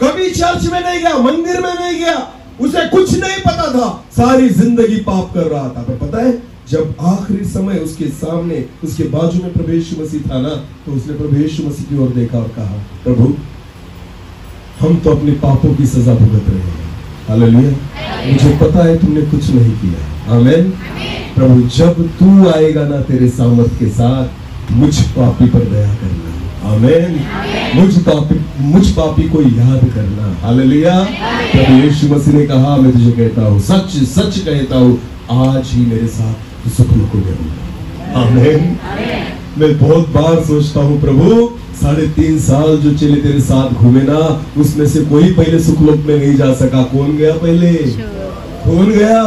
कभी चर्च में नहीं गया, मंदिर में नहीं गया, उसे कुछ नहीं पता था, सारी जिंदगी पाप कर रहा था। पर पता है जब आखिरी समय उसके सामने उसके बाजू में प्रभु यीशु मसीह था ना, तो उसने प्रभु यीशु मसीह की ओर देखा और कहा प्रभु हम तो अपने पापों की सजा भुगत रहे हैं। हालेलुया। मुझे पता है तुमने कुछ नहीं किया। आमीन। प्रभु जब तू आएगा ना तेरे सामर्थ के साथ मुझ पापी पर दया करना। आमीन। मुझ पापी को याद करना। हालेलुया। प्रभु यीशु मसीह ने कहा मैं तुझे कहता हूँ, सच सच कहता हूँ, आज ही मेरे साथ सुखलोक को जाऊंगा। आमीन। मैं बहुत बार सोचता हूँ प्रभु 3.5 साल जो चले तेरे साथ घूमे ना, उसमें से कोई पहले सुखलोक में नहीं जा सका। कौन गया पहले? कौन गया?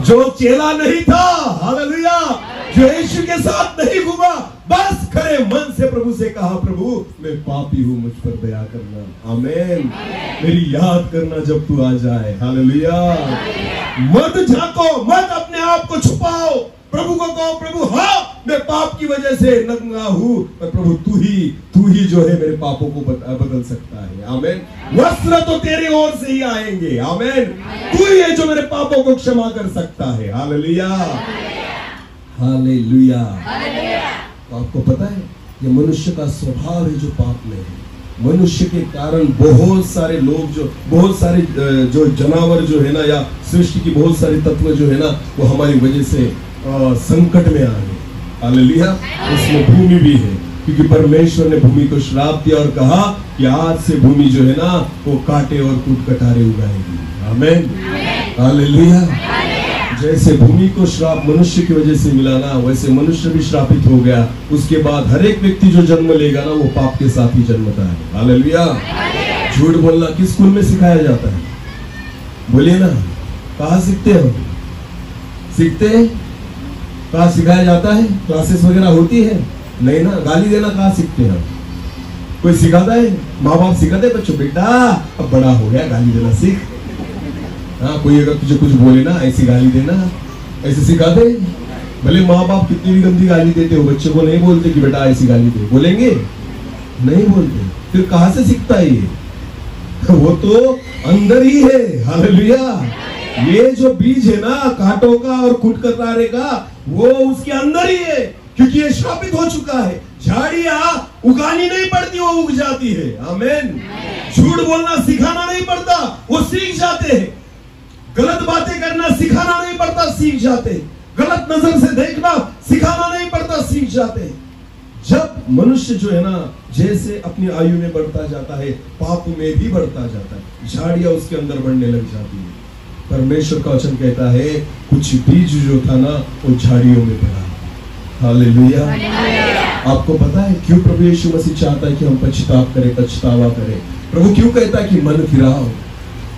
जो चेला नहीं था। हालेलुया। जो यीशु के साथ नहीं घूमा, बस खरे मन से प्रभु से कहा प्रभु मैं पापी हूँ, मुझ पर दया करना। आमीन। मेरी याद करना जब तू आ जाए। हालेलुया। मत झांको, मत अपने आप को छुपाओ, प्रभु को कहो प्रभु हाँ मैं पाप की वजह से नंगा हूँ, पर प्रभु तू ही जो है मेरे पापों को बदल सकता है। आमीन। वस्त्र तो तेरी ओर से ही आएंगे। आमीन। तू ही है जो मेरे पापों को क्षमा कर सकता है। Hallelujah, hallelujah. तो आपको पता है ये मनुष्य का स्वभाव है जो पाप में है। मनुष्य के कारण बहुत सारे लोग बहुत सारे जो जानवर जो है ना, या सृष्टि की बहुत सारे तत्व जो है ना, वो हमारी वजह से संकट में आ गए। हालेलुया। उसमें भूमि भी है, क्योंकि परमेश्वर ने भूमि को श्राप दिया और कहा कि आज से भूमि जो है ना वो कांटे और कूट कटारे उगाएगी। आमीन। हालेलुया। जैसे भूमि को श्राप मनुष्य की वजह से मिला ना, वैसे मनुष्य भी श्रापित हो गया। उसके बाद हर एक व्यक्ति जो जन्म लेगा ना वो पाप के साथ ही जन्मता है। हालेलुया। झूठ बोलना किस स्कूल में सिखाया जाता है? बोलिए ना, कहाँ सीखते हो? सीखते हैं? कहाँ सिखाया जाता है? क्लासेस वगैरह होती है? नहीं ना। गाली देना कहाँ सीखते हैं? कोई सिखाता है? माँ बाप सिखाते हैं बच्चों बेटा अब बड़ा हो गया गाली देना सीख। हाँ, कोई अगर तुझे कुछ बोले ना ऐसी गाली देना, ऐसे सिखाते? भले माँ बाप कितनी भी गंदी गाली देते हो, बच्चे को नहीं बोलते कि बेटा ऐसी गाली दे। बोलेंगे? नहीं बोलते। फिर कहाँ से सीखता है ये? वो तो अंदर ही है। हालेलुया। ये जो बीज है ना कांटों का और कूट कटारे का, वो उसके अंदर ही है, क्योंकि ये श्रापित हो चुका है। झाड़ियां उगानी नहीं पड़ती, वो उग जाती है। आमीन। झूठ बोलना सिखाना नहीं पड़ता, वो सीख जाते हैं। गलत बातें करना सिखाना नहीं पड़ता, सीख जाते हैं। गलत नजर से देखना सिखाना नहीं पड़ता, सीख जाते हैं। जब मनुष्य जो है ना, जैसे अपनी आयु में बढ़ता जाता है, पाप में भी बढ़ता जाता है, झाड़ियां उसके अंदर बढ़ने लग जाती है। परमेश्वर का वचन कहता है कुछ बीज जो था ना, वो झाड़ियों में पड़ा। हालेलुया। आपको पता है क्यों प्रभु यीशु मसीह चाहता है कि हम पछतावा करें? प्रभु क्यों कहता है कि मन फिराओ?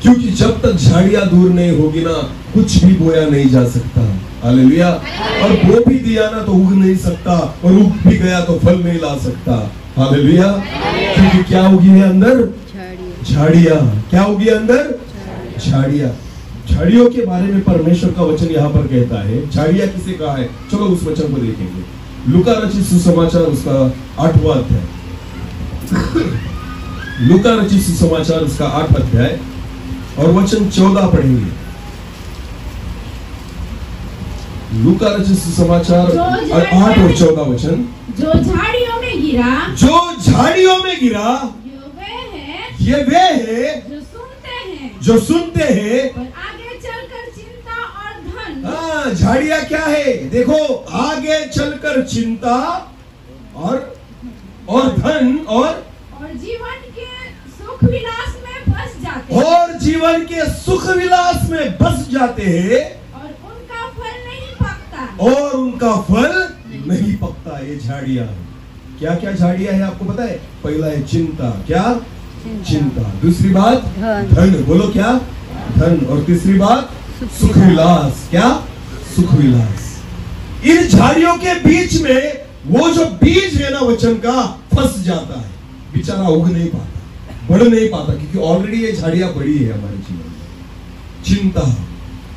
क्योंकि जब तक झाड़ियां दूर नहीं होगी ना, कुछ भी बोया नहीं जा सकता। हालेलुया। और बो भी दिया ना तो उग नहीं सकता, और उग भी गया तो फल नहीं ला सकता। हालेलुया। क्योंकि क्या उगी है अंदर? झाड़ियां। क्या उगी अंदर? झाड़ियां। झाड़ियों के बारे में परमेश्वर का वचन यहाँ पर कहता है। झाड़ियां किसे कहा है? चलो उस वचन को देखेंगे। लूका रचित सुसमाचार उसका 8वां अध्याय। लूका रचित सुसमाचार उसका 8वां अध्याय और वचन 14 पढ़ेंगे। लूका रचित सुसमाचार 8 और 14 वचन। जो झाड़ियों में गिरा, ये वे है जो सुनते हैं और आगे चलकर चिंता और धन। हाँ, झाड़ियां क्या है? देखो, आगे चलकर चिंता और धन और जीवन के सुख विलास में बस जाते हैं। और जीवन के सुख विलास में बस जाते हैं और उनका फल नहीं पकता। ये झाड़ियां क्या क्या झाड़ियां है आपको पता है? पहला है चिंता। क्या? चिंता। दूसरी बात धन। बोलो क्या? धन। और तीसरी बात सुख विलास। क्या? सुख विलास। इन झाड़ियों के बीच में वो जो बीज है ना वचन का, फंस जाता है, बेचारा उग नहीं पाता, बढ़ नहीं पाता, क्योंकि ऑलरेडी ये झाड़ियां बड़ी है हमारे जीवन में। चिंता।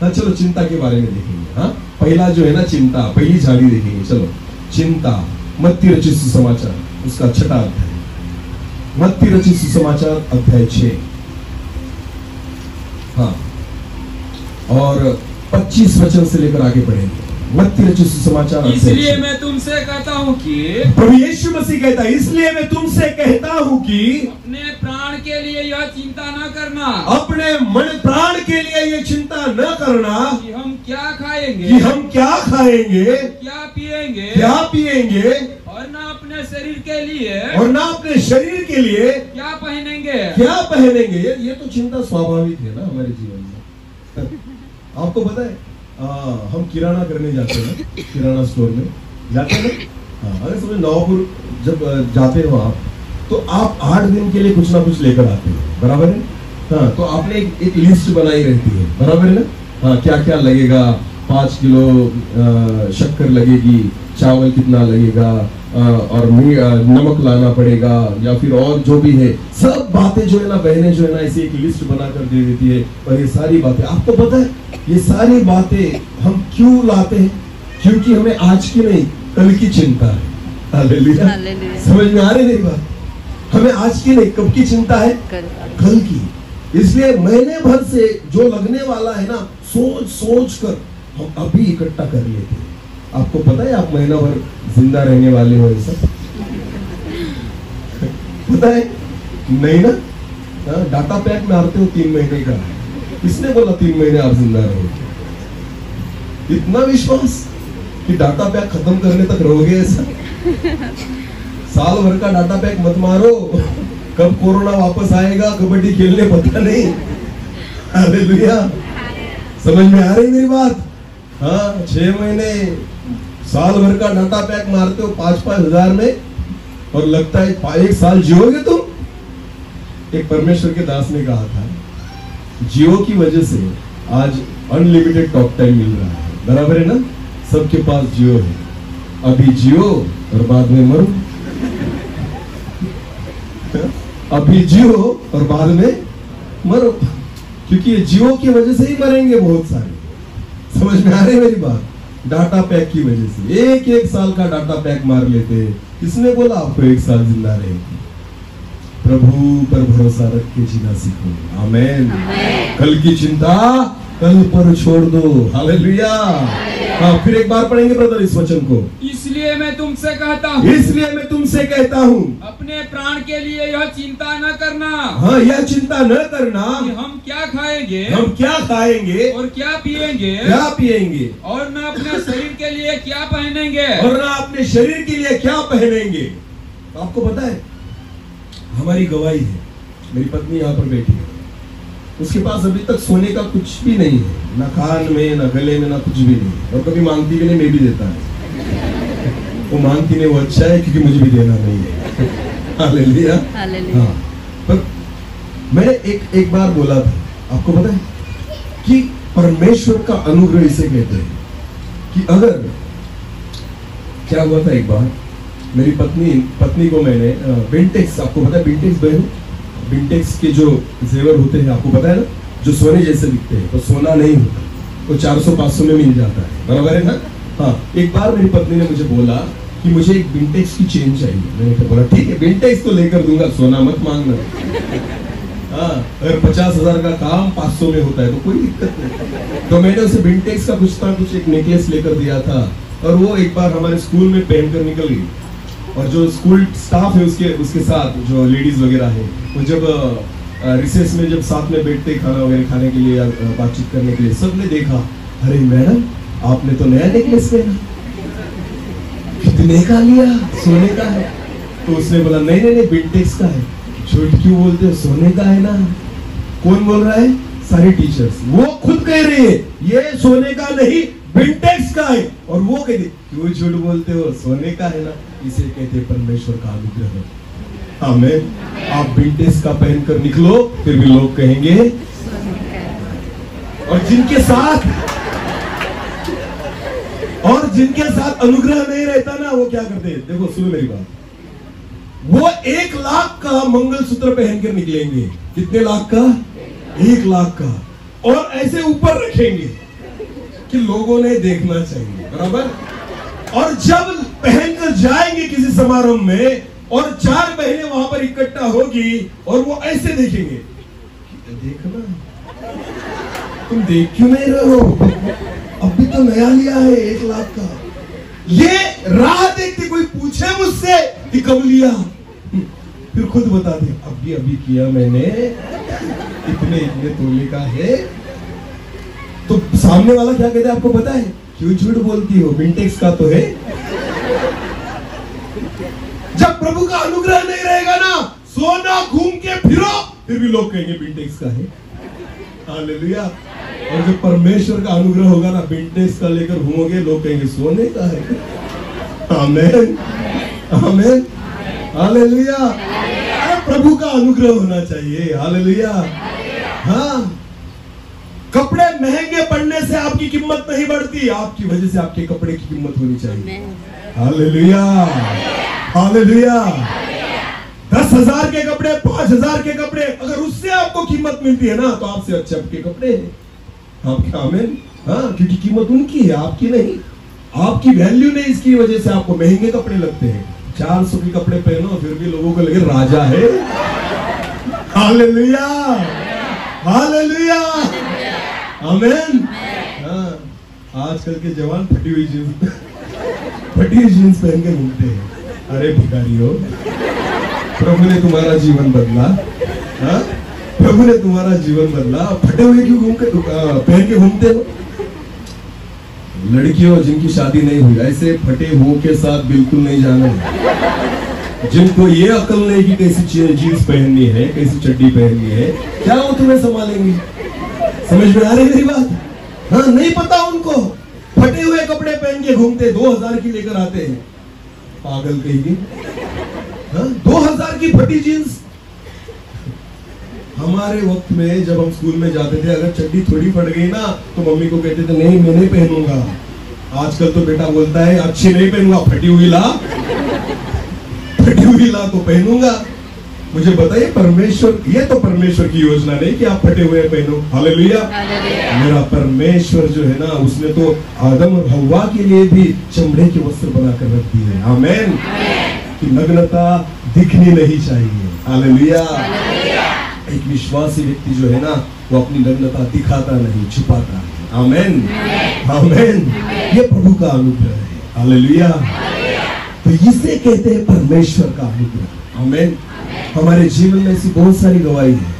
हाँ, चलो चिंता के बारे में देखेंगे। हाँ, पहला जो है ना चिंता, पहली झाड़ी देखेंगे। चलो चिंता। मत्ती रचित सुसमाचार उसका 6वां अध्याय। मत्ती रचित सुसमाचार अध्याय 6 हाँ, और 25 वचन से लेकर आगे पढ़ेंगे। मत्ती रचित सुसमाचार। इसलिए मैं तुमसे कहता हूँ कि प्रभु यीशु मसीह कहता है, इसलिए मैं तुमसे कहता हूँ कि अपने प्राण के लिए यह चिंता न करना, अपने मन प्राण के लिए यह चिंता न करना कि हम क्या खाएंगे, क्या पिएंगे, और न अपने शरीर के लिए, क्या पहनेंगे। ये तो चिंता स्वाभाविक है ना हमारे जीवन में। आपको पता है, हम किराना करने जाते हैं, किराना स्टोर में जाते हैं। हाँ, अगर समझ नवापुर जब जाते हो आप, तो आप 8 दिन के लिए कुछ ना कुछ लेकर आते हैं, बराबर है? हाँ, तो आपने एक लिस्ट बनाई रहती है, बराबर है ना? हाँ, क्या क्या लगेगा? 5 किलो शक्कर लगेगी, चावल कितना लगेगा, और नमक लाना पड़ेगा, या फिर और जो भी है, सब बातें जो है ना बहनें जो है ना ऐसी एक लिस्ट बनाकर दे देती है। और ये सारी बातें आपको पता है, ये सारी बातें हम क्यों लाते हैं? क्योंकि हमें आज की नहीं, कल की चिंता है। हालेलुया। समझ में आ रही मेरी बात? हमें आज की नहीं, कब की चिंता है? कल की। इसलिए महीने भर से जो लगने वाला है ना, सोच कर हम अभी इकट्ठा कर लेते हैं। आपको पता है आप महीना भर जिंदा रहने वाले हो? ऐसा पता है? नहीं ना? डाटा पैक में आते हो 3 महीने का। किसने बोला 3 महीने आप जिंदा रहोगे? इतना विश्वास कि डाटा पैक खत्म करने तक रहोगे ऐसा? साल भर का डाटा पैक मत मारो, कब कोरोना वापस आएगा कबड्डी खेलने पता नहीं। हालेलुया। समझ में आ रही मेरी बात? हाँ, 6 महीने साल भर का डाटा पैक मारते हो 5-5 हजार में, और लगता है 1 साल जियोगे तुम। एक परमेश्वर के दास ने कहा था, जियो की वजह से आज अनलिमिटेड टॉक टाइम मिल रहा है, बराबर है ना? सबके पास जियो है। अभी जियो और बाद में मरो। अभी जियो और बाद में मरो, क्योंकि ये जियो की वजह से ही मरेंगे बहुत सारे। समझ में आ रही मेरी बात? डाटा पैक की वजह से 1 साल का डाटा पैक मार लेते हैं। किसने बोला आपको 1 साल जिंदा रहेंगे? प्रभु पर भरोसा रख के जीना सीखो। आमेन। कल की चिंता कल पर छोड़ दो। हालेलुया। हाँ, फिर एक बार पढ़ेंगे ब्रदर इस वचन को। इसलिए मैं तुमसे कहता हूँ, इसलिए मैं तुमसे कहता हूँ, अपने प्राण के लिए यह चिंता न करना। हाँ, यह चिंता न करना कि हम क्या खाएंगे, हम क्या खाएंगे और क्या पिएंगे, और न अपने शरीर के लिए क्या पहनेंगे, और न अपने शरीर के लिए क्या पहनेंगे। आपको पता है, हमारी गवाही है, मेरी पत्नी यहाँ पर बैठी है, उसके पास अभी तक सोने का कुछ भी नहीं है, ना कान में, ना गले में, ना कुछ भी नहीं, और कभी मांगती भी नहीं, मैं भी देता है। वो मांगती नहीं, वो अच्छा है, क्योंकि मुझे भी देना नहीं है। हालेलुया। हाँ, पर मैंने एक बार बोला था, आपको पता है कि परमेश्वर का अनुग्रह इसे कहते हैं कि अगर क्या हुआ था, एक बार मेरी पत्नी को मैंने विंटेक्स, आपको पता है विंटेक्स बहन, विंटेक्स के जो जेवर होते हैं आपको पता है ना, जो सोने जैसे दिखते हैं, तो सोना नहीं होता, वो 400-500 में मिल जाता है, बराबर है ना। हाँ, एक बार मेरी पत्नी ने मुझे बोला कि मुझे एक विंटेक्स की चेन चाहिए। मैंने तो बोला ठीक है, विंटेक्स तो लेकर दूंगा, सोना मत मांगना। हाँ, अगर 50,000 का काम 500 में होता है तो कोई दिक्कत नहीं। तो मैंने उसे विंटेक्स का कुछ एक नेकलेस लेकर दिया था, और वो एक बार हमारे स्कूल में पहनकर निकल गई, और जो स्कूल स्टाफ है उसके साथ जो लेडीज वगैरह है, वो जब रिसेस में जब साथ में बैठते खाना वगैरह खाने के लिए या बातचीत करने के लिए, सबने देखा, अरे मैडम आपने तो नया नेकलेस पहना, कितने का लिया, सोने का है। तो उसने बोला नहीं विंटेक्स का है। झूठ क्यों बोलते हो, सोने का है ना। कौन बोल रहा है, सारे टीचर्स, वो खुद कह रहे हैं ये सोने का नहीं विंटेक्स का है, और वो कहते क्यों झूठ बोलते हो, सोने का है ना। इसे कहते परमेश्वर का अनुग्रह। आमीन। आप विंटेक्स का पहनकर निकलो, फिर भी लोग कहेंगे। और जिनके साथ अनुग्रह नहीं रहता ना, वो क्या करते हैं, देखो सुनो मेरी बात, वो 1 लाख का मंगलसूत्र पहनकर निकलेंगे। कितने लाख का, 1 लाख का, और ऐसे ऊपर रखेंगे कि लोगों ने देखना चाहिए, बराबर। और जब पहनकर जाएंगे किसी समारोह में, और 4 बहनें वहां पर इकट्ठा होगी, और वो ऐसे देखेंगे, देखना तुम देख क्यों नहीं रहे हो, अभी तो नया लिया है 1 लाख का। ये राह देखते, कोई पूछे मुझसे कि कब लिया, फिर खुद बता दे अभी किया मैंने, इतने तोले का है। तो सामने वाला क्या कहता है आपको पता है, क्यों झूठ बोलती हो, विंटेक्स का तो है। जब प्रभु का अनुग्रह नहीं रहेगा ना, सोना घूम के फिरो, फिर भी लोग कहेंगे विंटेक्स का है। हालेलुया। और जब परमेश्वर का अनुग्रह होगा ना, विंटेक्स का लेकर घूमोगे, लोग कहेंगे सोने का है। आमीन, आमीन, हालेलुया। प्रभु का अनुग्रह होना चाहिए। हालेलुया। हाँ, कपड़े महंगे पड़ने से आपकी कीमत नहीं बढ़ती, आपकी वजह से आपके कपड़े की कीमत होनी चाहिए। Hallelujah, hallelujah. 10,000 के कपड़े, 5,000 के कपड़े, अगर उससे आपको कीमत मिलती है ना, तो आपसे अच्छे आपके कपड़े हैं। आपके, आमीन। हाँ, क्योंकि कीमत उनकी है, आपकी नहीं। आपकी वैल्यू नहीं, इसकी वजह से आपको महंगे कपड़े लगते हैं। 400 के कपड़े पहनो, फिर भी लोगों को लगे राजा है। हालेलुया, हालेलुया, आमीन। हाँ, आजकल के जवान फटी हुई जीन्स पहन के घूमते हैं। अरे भिखारियों, प्रभु ने तुम्हारा जीवन बदला। हाँ, प्रभु ने तुम्हारा जीवन बदला, फटे हुए क्यों पहन के घूमते हो। लड़कियों जिनकी शादी नहीं हुई, ऐसे फटे हुओं के साथ बिल्कुल नहीं जाना है। जिनको ये अकल नहीं कि कैसी जीन्स पहननी है, कैसी चड्डी पहननी है, क्या वो तुम्हें संभालेंगे। समझ में आ रही मेरी बात। हाँ, नहीं पता उनको, फटे हुए कपड़े पहन के घूमते, 2,000 की लेकर आते हैं, पागल कहेंगे। हाँ, 2,000 की फटी जीन्स। हमारे वक्त में जब हम स्कूल में जाते थे, अगर चड्डी थोड़ी फट गई ना, तो मम्मी को कहते थे नहीं मैं नहीं पहनूंगा। आजकल तो बेटा बोलता है अच्छी नहीं पहनूंगा, फटी हुई ला तो पहनूंगा। मुझे बताइए, परमेश्वर, ये तो परमेश्वर की योजना नहीं कि आप फटे हुए पहनो। हालेलुया। मेरा परमेश्वर जो है ना, उसने तो आदम और हव्वा के लिए भी चमड़े के वस्त्र बनाकर रख दिए। आमीन। कि नग्नता दिखनी नहीं चाहिए। हालेलुया। एक विश्वासी व्यक्ति जो है ना, वो अपनी नग्नता दिखाता नहीं, छुपाता है। आमेन, आमेन। ये प्रभु का अनुग्रह है। हालेलुया। तो इसे कहते हैं परमेश्वर का अनुग्रह। आमेन। हमारे जीवन में ऐसी बहुत सारी गवाही है।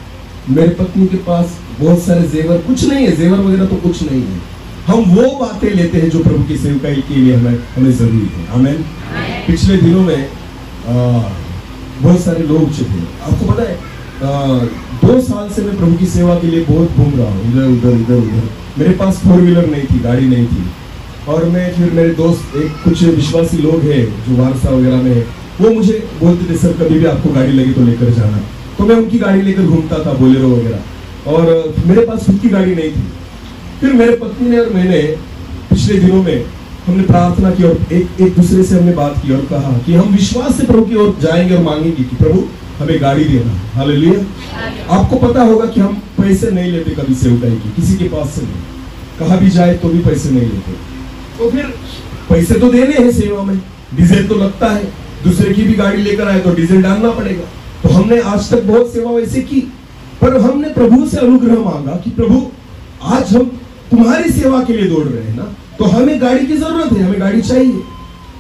मेरे पत्नी के पास बहुत सारे जेवर, कुछ नहीं है, जेवर वगैरह तो कुछ नहीं है। हम वो बातें लेते हैं जो प्रभु की सेवकाई के लिए हमें जरूरी है। आमेन। पिछले दिनों में बहुत सारे लोग जो थे, आपको पता है 2 साल से मैं प्रभु की सेवा के लिए बहुत घूम रहा हूँ, इधर उधर इधर उधर। मेरे पास 4 व्हीलर नहीं थी, गाड़ी नहीं थी। और मैं फिर मेरे दोस्त, कुछ विश्वासी लोग हैं जो वारसा वगैरह में है, वो मुझे बोलते थे, सर कभी भी आपको गाड़ी लगी तो लेकर जाना। तो मैं उनकी गाड़ी लेकर घूमता था, बोलेरो वगैरह। और मेरे पास खुद की गाड़ी नहीं थी। फिर मेरे पत्नी ने और मैंने पिछले दिनों में हमने प्रार्थना की और एक दूसरे से हमने बात की और कहा कि हम विश्वास से प्रभु की ओर जाएंगे और मांगेंगे कि प्रभु हमें गाड़ी देना। हालेलुया। आपको पता होगा कि हम पैसे नहीं लेते कभी सेवकाई की, किसी के पास से नहीं, कहा भी जाए तो भी पैसे नहीं लेते। तो फिर पैसे तो देने हैं सेवा में, डीजल तो लगता है, दूसरे की भी गाड़ी लेकर आए तो डीजल डालना पड़ेगा। तो हमने आज तक बहुत सेवा वैसे की, पर हमने प्रभु से अनुग्रह मांगा कि प्रभु आज हम तुम्हारी सेवा के लिए दौड़ रहे हैं ना, तो हमें गाड़ी की जरूरत है, हमें गाड़ी चाहिए।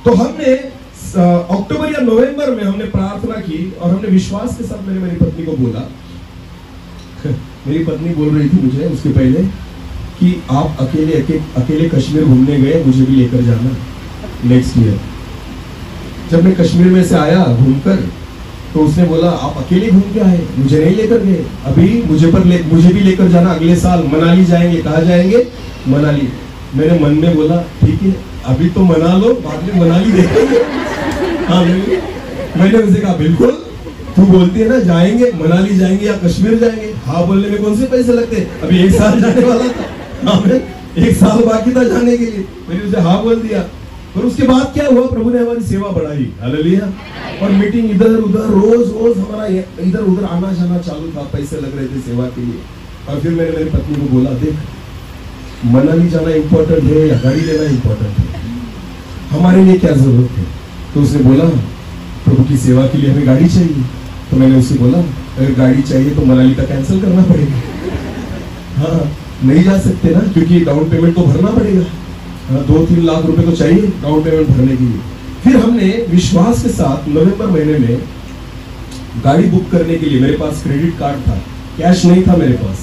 तो हमने अक्टूबर या नवंबर में हमने प्रार्थना की और हमने विश्वास के साथ मैंने मेरी पत्नी को बोला मेरी पत्नी बोल रही थी मुझे उसके पहले कि आप अकेले कश्मीर घूमने गए, मुझे भी लेकर जाना नेक्स्ट ईयर। जब मैं कश्मीर में से आया घूमकर, तो उसने बोला आप अकेले घूम के आए, मुझे नहीं लेकर गए, अभी मुझे भी लेकर जाना, अगले साल मनाली जाएंगे। कहाँ जाएंगे? मनाली। मेरे मन में बोला ठीक है, अभी तो मना लो, बाद में मनाली देखेंगे। हाँ, मैंने उसे कहा बिल्कुल, तू बोलती है ना जाएंगे, मनाली जाएंगे या कश्मीर जाएंगे। हाँ बोलने में कौन से पैसे लगते, अभी 1 साल जाने वाला था। हाँ, 1 साल बाकी था जाने के लिए। मैंने उसे हाँ बोल दिया। और उसके बाद क्या हुआ, प्रभु ने हमारी सेवा बढ़ाई। हालेलुया। और मीटिंग इधर उधर, रोज हमारा इधर उधर आना जाना चालू था, पैसे लग रहे थे सेवा के लिए। और फिर मैंने मेरी पत्नी को बोला, देख मनाली जाना इम्पोर्टेंट है या गाड़ी लेना इम्पोर्टेंट है, हमारे लिए क्या जरूरत है? तो उसने बोला प्रभु की सेवा के लिए हमें गाड़ी चाहिए। तो मैंने उससे बोला अगर गाड़ी चाहिए तो मनाली का कैंसिल करना पड़ेगा। हाँ, नहीं जा सकते ना, क्योंकि डाउन पेमेंट तो भरना पड़ेगा। 2-3 लाख रुपए तो चाहिए डाउन पेमेंट भरने के लिए। फिर हमने विश्वास के साथ नवंबर महीने में गाड़ी बुक करने के लिए, मेरे पास क्रेडिट कार्ड था, कैश नहीं था मेरे पास।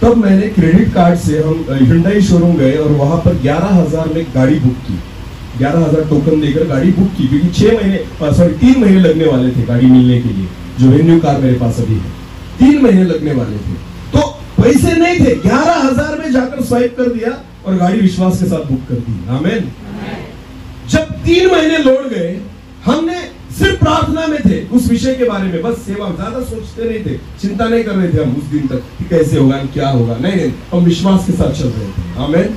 तब मैंने क्रेडिट कार्ड से हम Hyundai शोरूम गए और वहां पर 11,000 में गाड़ी बुक की। 11,000 टोकन देकर गाड़ी बुक की, क्योंकि 3 महीने लगने वाले थे गाड़ी मिलने के लिए। जो वेन्यू कार मेरे पास अभी है, 3 महीने लगने वाले थे। तो पैसे नहीं थे, 11,000 में जाकर स्वाइप कर दिया और गाड़ी विश्वास के साथ बुक कर दी। आमीन। जब 3 महीने लौट गए, हमने सिर्फ प्रार्थना में थे उस विषय के बारे में, बस सेवा, ज्यादा सोचते नहीं थे, चिंता नहीं कर रहे थे हम उस दिन तक कि कैसे होगा, क्या होगा। नहीं, हम विश्वास के साथ चल रहे थे। आमीन।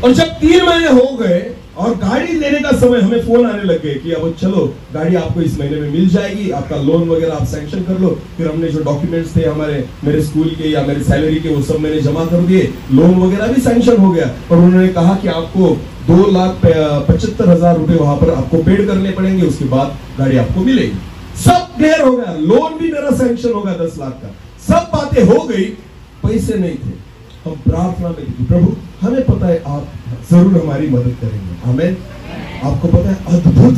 और जब 3 महीने हो गए और गाड़ी लेने का समय, हमें फोन आने लग गए कि अब चलो गाड़ी आपको इस महीने में मिल जाएगी, आपका लोन वगैरह आप सैंक्शन कर लो। फिर हमने जो डॉक्यूमेंट्स थे मेरे स्कूल के या मेरे सैलरी के, वो सब मैंने जमा कर दिए, लोन वगैरह भी सैंक्शन हो गया। और उन्होंने कहा कि आपको 2,75,000 रुपए वहां पर आपको पेड करने पड़ेंगे, उसके बाद गाड़ी आपको मिलेगी। सब क्लियर हो गया, लोन भी मेरा सैंक्शन होगा 10 लाख का, सब बातें हो गई, पैसे नहीं थे। हम प्रार्थना में थे, प्रभु हमें पता है आप जरूर हमारी मदद करेंगे। आमीन। आपको पता है अद्भुत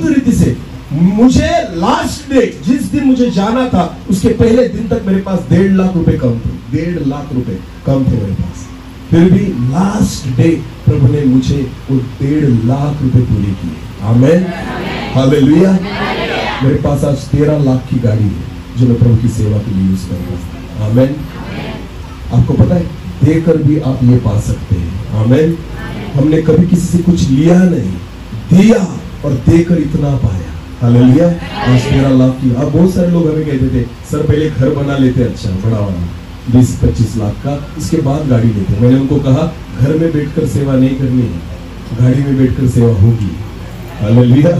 रीति से मुझे लास्ट डे, जिस दिन मुझे जाना था, उसके पहले दिन तक मेरे पास 1.5 लाख रुपए कम थे। 1.5 लाख रुपए कम थे मेरे पास। फिर भी लास्ट डे प्रभु ने मुझे वो 1.5 लाख रुपए पूरे किए। आमीन। हालेलुया। मेरे पास आज 13 लाख की गाड़ी है जो मैं प्रभु की सेवा के लिए यूज कर रहा हूं। आमीन। आपको पता है देकर भी आप ये पा सकते हैं। आमीन। हमने कभी किसी से कुछ लिया नहीं, दिया और देकर इतना पाया। हालेलुया। आज 13 लाख की। अब बहुत सारे लोग हमें कहते थे सर पहले घर बना लेते, अच्छा बड़ा वाला 20-25 लाख का, इसके बाद गाड़ी लेते। मैंने उनको कहा घर में बैठकर सेवा नहीं करनी है, गाड़ी में बैठकर सेवा होगी। हालेलुया।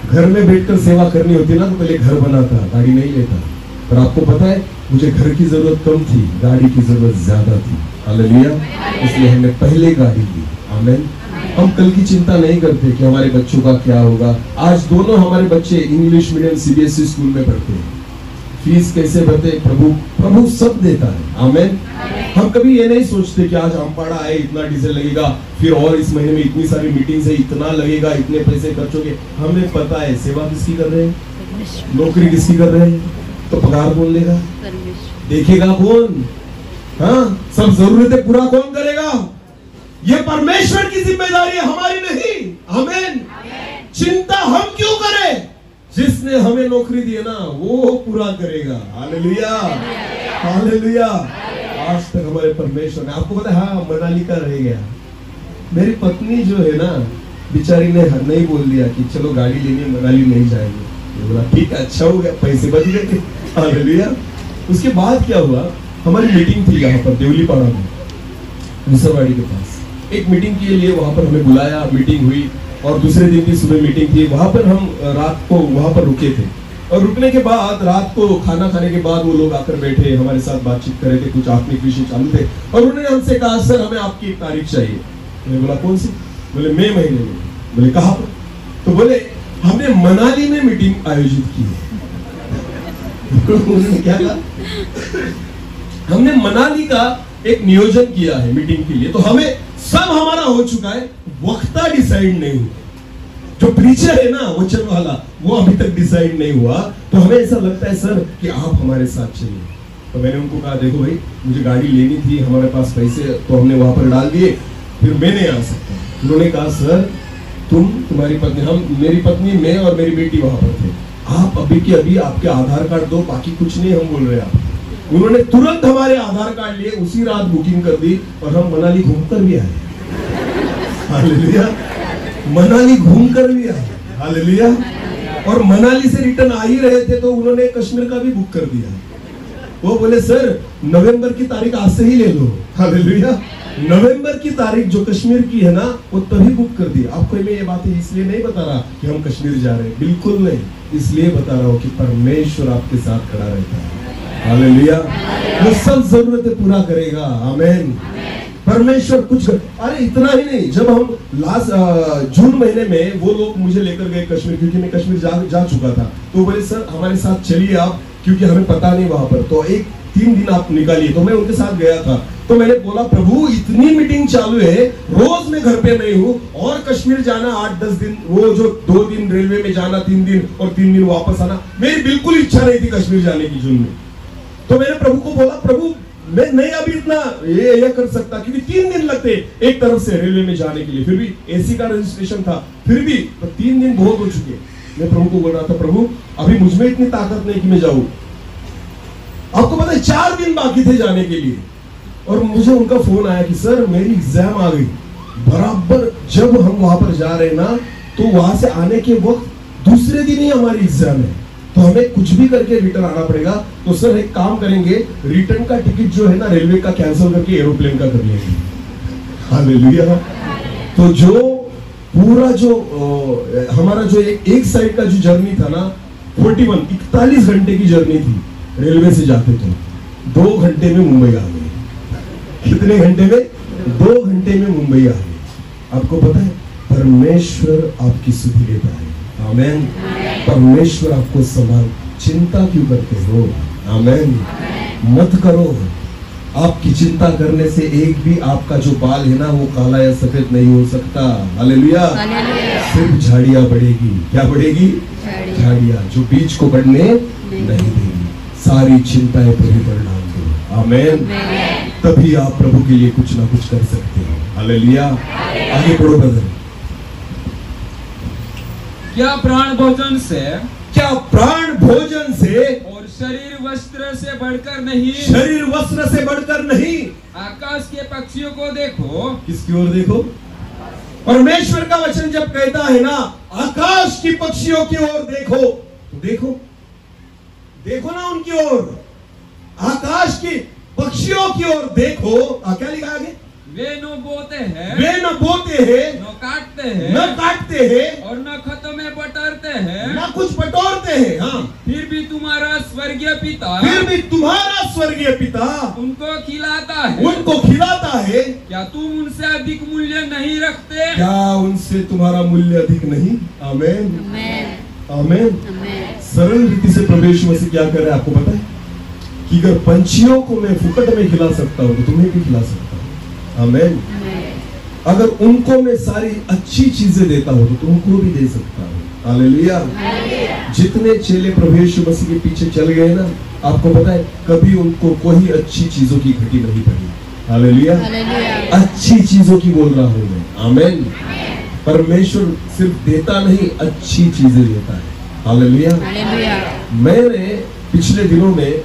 घर में बैठकर सेवा करनी होती ना तो पहले घर बनाता, गाड़ी नहीं लेता। पर आपको पता है मुझे घर की जरूरत कम थी, गाड़ी की जरूरत ज्यादा थी। हालेलुया। इसलिए हमने पहले गाड़ी ली। आमीन। हम कल की चिंता नहीं करते कि हमारे बच्चों का क्या होगा। आज दोनों हमारे बच्चे इंग्लिश मीडियम CBSE स्कूल में पढ़ते हैं। फीस कैसे भरते, प्रभु सब देता है। आमेन। हम कभी ये नहीं सोचते कि आज आमपाड़ा आए, इतना डीजल लगेगा, फिर और इस महीने में इतनी सारी मीटिंग्स है, इतना लगेगा, इतने पैसे खर्च होंगे। हमें पता है सेवा किसकी कर रहे हैं, नौकरी किसकी कर रहे हैं, तो पगार कौन लेगा, देखेगा कौन, हाँ, सब जरूरतें पूरा कौन करेगा, ये परमेश्वर की जिम्मेदारी है, हमारी नहीं। आमेन। चिंता हम क्यों करें, जिसने हमें नौकरी दी है ना वो पूरा करेगा। Hallelujah, hallelujah. आज तक हमारे परमेश्वर ने, आपको पता है, हाँ, मनाली का रह गया। मेरी पत्नी जो है ना बेचारी ने नहीं बोल दिया कि चलो गाड़ी लेने मनाली नहीं जाएंगे। ये बोला ठीक है, अच्छा हो गया, पैसे बच गए। हालेलुया। उसके बाद क्या हुआ, हमारी मीटिंग थी यहाँ पर देवलीपाड़ा में, मुसरवाड़ी के पास। एक मीटिंग के लिए वहां पर हमें बुलाया, मीटिंग हुई, और दूसरे दिन की सुबह मीटिंग थी। वहां पर हम रात को वहां पर रुके थे, और रुकने के बाद रात को खाना खाने के बाद वो लोग आकर बैठे, हमारे साथ बातचीत कर रहे थे, कुछ आत्मिक विषय चालू थे, और उन्होंने हमसे कहा सर हमें आपकी एक तारीख चाहिए। मैंने बोला कौन सी, बोले मई महीने में। बोले कहाँ पर, तो बोले हमने मनाली में मीटिंग आयोजित की है। उन्होंने क्या कहा, हमने मनाली का एक नियोजन किया है मीटिंग के लिए, तो हमें सब हमारा हो चुका है, वक्ता डिसाइड नहीं हुआ, जो प्रीचर है ना वचन वाला वो अभी तक डिसाइड नहीं हुआ। तो हमें ऐसा लगता है सर कि आप हमारे साथ चलिए। तो मैंने उनको कहा देखो भाई मुझे गाड़ी लेनी थी, हमारे पास पैसे तो हमने वहां पर डाल दिए, फिर मैं नहीं आ सकता। उन्होंने कहा सर तुम, तुम्हारी पत्नी, हम, मेरी पत्नी, मैं और मेरी बेटी वहां पर थे, आप अभी के अभी आपके आधार कार्ड दो, बाकी कुछ नहीं हम बोल रहे हैं आप। उन्होंने तुरंत हमारे आधार कार्ड लिए, उसी रात बुकिंग कर दी, और हम मनाली घूमकर भी आए। हालेलुया। मनाली घूमकर भी आए। हालेलुया। और मनाली से रिटर्न आ ही रहे थे तो उन्होंने कश्मीर का भी बुक कर दिया। वो बोले सर नवंबर की तारीख आज से ही ले लो। हालेलुया। नवंबर की तारीख जो कश्मीर की है ना वो तभी बुक कर दी। आपको मैं ये बातें इसलिए नहीं बता रहा कि हम कश्मीर जा रहे हैं, बिल्कुल नहीं, इसलिए बता रहा हूँ कि परमेश्वर आपके साथ खड़ा रहता है। हालेलुया। वो सब जरूरतें पूरा करेगा। आमीन। परमेश्वर कुछ अरे इतना ही नहीं, जब हम लास्ट जून महीने में वो लोग मुझे लेकर गए कश्मीर, क्योंकि मैं कश्मीर जा चुका था, तो बोले सर हमारे साथ चलिए आप, क्योंकि हमें पता नहीं वहां पर, तो 3 दिन आप निकालिए। तो मैं उनके साथ गया था, तो मैंने बोला प्रभु इतनी मीटिंग चालू है, रोज मैं घर पे नहीं हूँ, और कश्मीर जाना 8-10 दिन, वो जो 2 दिन रेलवे में जाना 3 दिन और 3 दिन वापस आना, मेरी बिल्कुल इच्छा नहीं थी कश्मीर जाने की जून में। तो मैंने प्रभु को बोला प्रभु मैं नहीं अभी इतना ये कर सकता, क्योंकि 3 दिन लगते एक तरफ से रेलवे में जाने के लिए, फिर भी एसी का रजिस्ट्रेशन था, फिर भी 3 दिन बहुत हो चुके। मैं प्रभु को बोल रहा था प्रभु अभी मुझमें इतनी ताकत नहीं कि मैं जाऊं। आपको पता है 4 दिन बाकी थे जाने के लिए, और मुझे उनका फोन आया कि सर मेरी एग्जाम आ गई। बराबर जब हम वहां पर जा रहे हैं ना, तो वहां से आने के वक्त दूसरे दिन ही हमारी एग्जाम है, तो हमें कुछ भी करके रिटर्न आना पड़ेगा। तो सर एक काम करेंगे, रिटर्न का टिकट जो है ना रेलवे का कैंसिल करके एरोप्लेन का कर लेंगे। हालेलुया। तो जो पूरा जो हमारा जो एक साइड का जो जर्नी था ना 41 घंटे की जर्नी थी, रेलवे से जाते थे 2 घंटे में मुंबई आ गए। कितने घंटे में? 2 घंटे में मुंबई आ गए। आपको पता है परमेश्वर आपकी सुधि लेता है। आमेन। परमेश्वर आपको संभाल, चिंता क्यों करते हो? आमेन। मत करो। आपकी चिंता करने से एक भी आपका जो बाल है ना वो काला या सफेद नहीं हो सकता। हालेलुया। सिर्फ झाड़ियां बढ़ेगी। क्या बढ़ेगी? झाड़ियां, जो बीज को बढ़ने नहीं देगी। सारी चिंताएं प्रभु पर डाल दो। आमेन। तभी आप प्रभु के लिए कुछ ना कुछ कर सकते हो। हालेलुया। आगे बढ़ो ब्रदर। क्या प्राण भोजन से, क्या प्राण भोजन से और शरीर वस्त्र से बढ़कर नहीं, शरीर वस्त्र से बढ़कर नहीं। आकाश के पक्षियों को देखो। किसकी ओर देखो? परमेश्वर का वचन जब कहता है ना आकाश की पक्षियों की ओर देखो, तो देखो देखो ना उनकी ओर, आकाश की पक्षियों की ओर देखो। क्या लिखा आगे? वे न बोते हैं, वे न बोते हैं, न काटते हैं, न काटते हैं, और न खतों में बटोरते हैं, न कुछ बटोरते हैं। हाँ, फिर भी तुम्हारा स्वर्गीय पिता, फिर भी तुम्हारा स्वर्गीय पिता उनको खिलाता है। उनको खिलाता है। क्या तुम उनसे अधिक मूल्य नहीं रखते? क्या उनसे तुम्हारा मूल्य अधिक नहीं? आमेन। आमेन। सरल रीति से प्रभु यीशु मसीह क्या कर रहा है आपको पता है कि अगर पंछियों को मैं फुकट में खिला सकता हूँ तो तुम्हें भी खिला सकता हूँ। आमीन। अगर उनको मैं सारी अच्छी चीजें देता हूँ तो तुमको भी दे सकता हूँ। हालेलुया। जितने चेले प्रभु यीशु मसीह के पीछे चल गए ना, आपको पता है कभी उनको कोई अच्छी चीजों की घटी नहीं पड़ी। हालेलुया। अच्छी चीजों की बोल रहा हूँ मैं। आमीन। परमेश्वर सिर्फ देता नहीं, अच्छी चीजें देता है। हालेलुया। मैंने पिछले दिनों में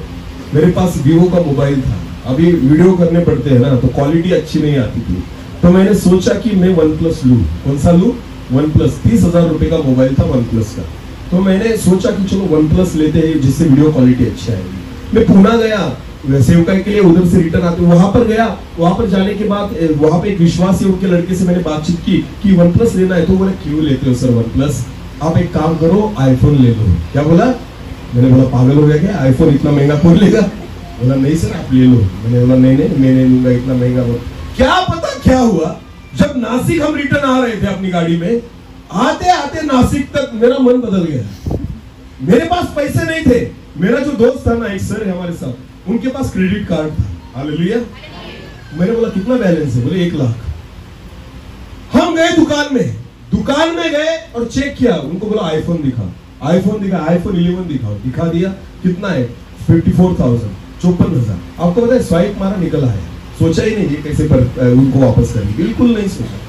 मेरे पास वीवो का मोबाइल था। अभी वीडियो करने पड़ते हैं ना तो क्वालिटी अच्छी नहीं आती थी, तो मैंने सोचा कि मैं OnePlus लूं। कौन सा लूं? OnePlus। 30,000 रुपए का मोबाइल था OnePlus का। तो मैंने सोचा कि चलो OnePlus लेते हैं जिससे वीडियो क्वालिटी अच्छी आएगी। मैं पुणे गया सेवकाई के लिए, उधर से रिटर्न आते वहां पर गया। वहां पर जाने के बाद वहां पे एक विश्वासी उनके लड़के से मैंने बातचीत की कि OnePlus लेना है। तो बोले क्यों लेते हो सर OnePlus, आप एक काम करो iPhone ले लो। क्या बोला? मैंने बोला पागल हो गया क्या, iPhone इतना महंगा कौन लेगा? बोला नहीं सर आप ले लो। मैंने बोला नहीं मैं नहीं लूंगा इतना महंगा। क्या पता क्या हुआ, जब नासिक हम रिटर्न आ रहे थे अपनी गाड़ी में, आते आते नासिक तक मेरा मन बदल गया। मेरे पास पैसे नहीं थे। मेरा जो दोस्त था ना, एक सर है हमारे साथ, उनके पास क्रेडिट कार्ड था। हालेलुया। मैंने बोला कितना बैलेंस है? बोले 1 लाख। हम गए दुकान में गए और चेक किया। उनको बोला आईफोन दिखा, iPhone 11 दिखाओ। दिखा दिया। कितना है? 54,000, 54,000। आपको पता है स्वाइप मारा निकला है। सोचा ही नहीं कैसे पर उनको वापस करेंगे, बिल्कुल नहीं सोचा।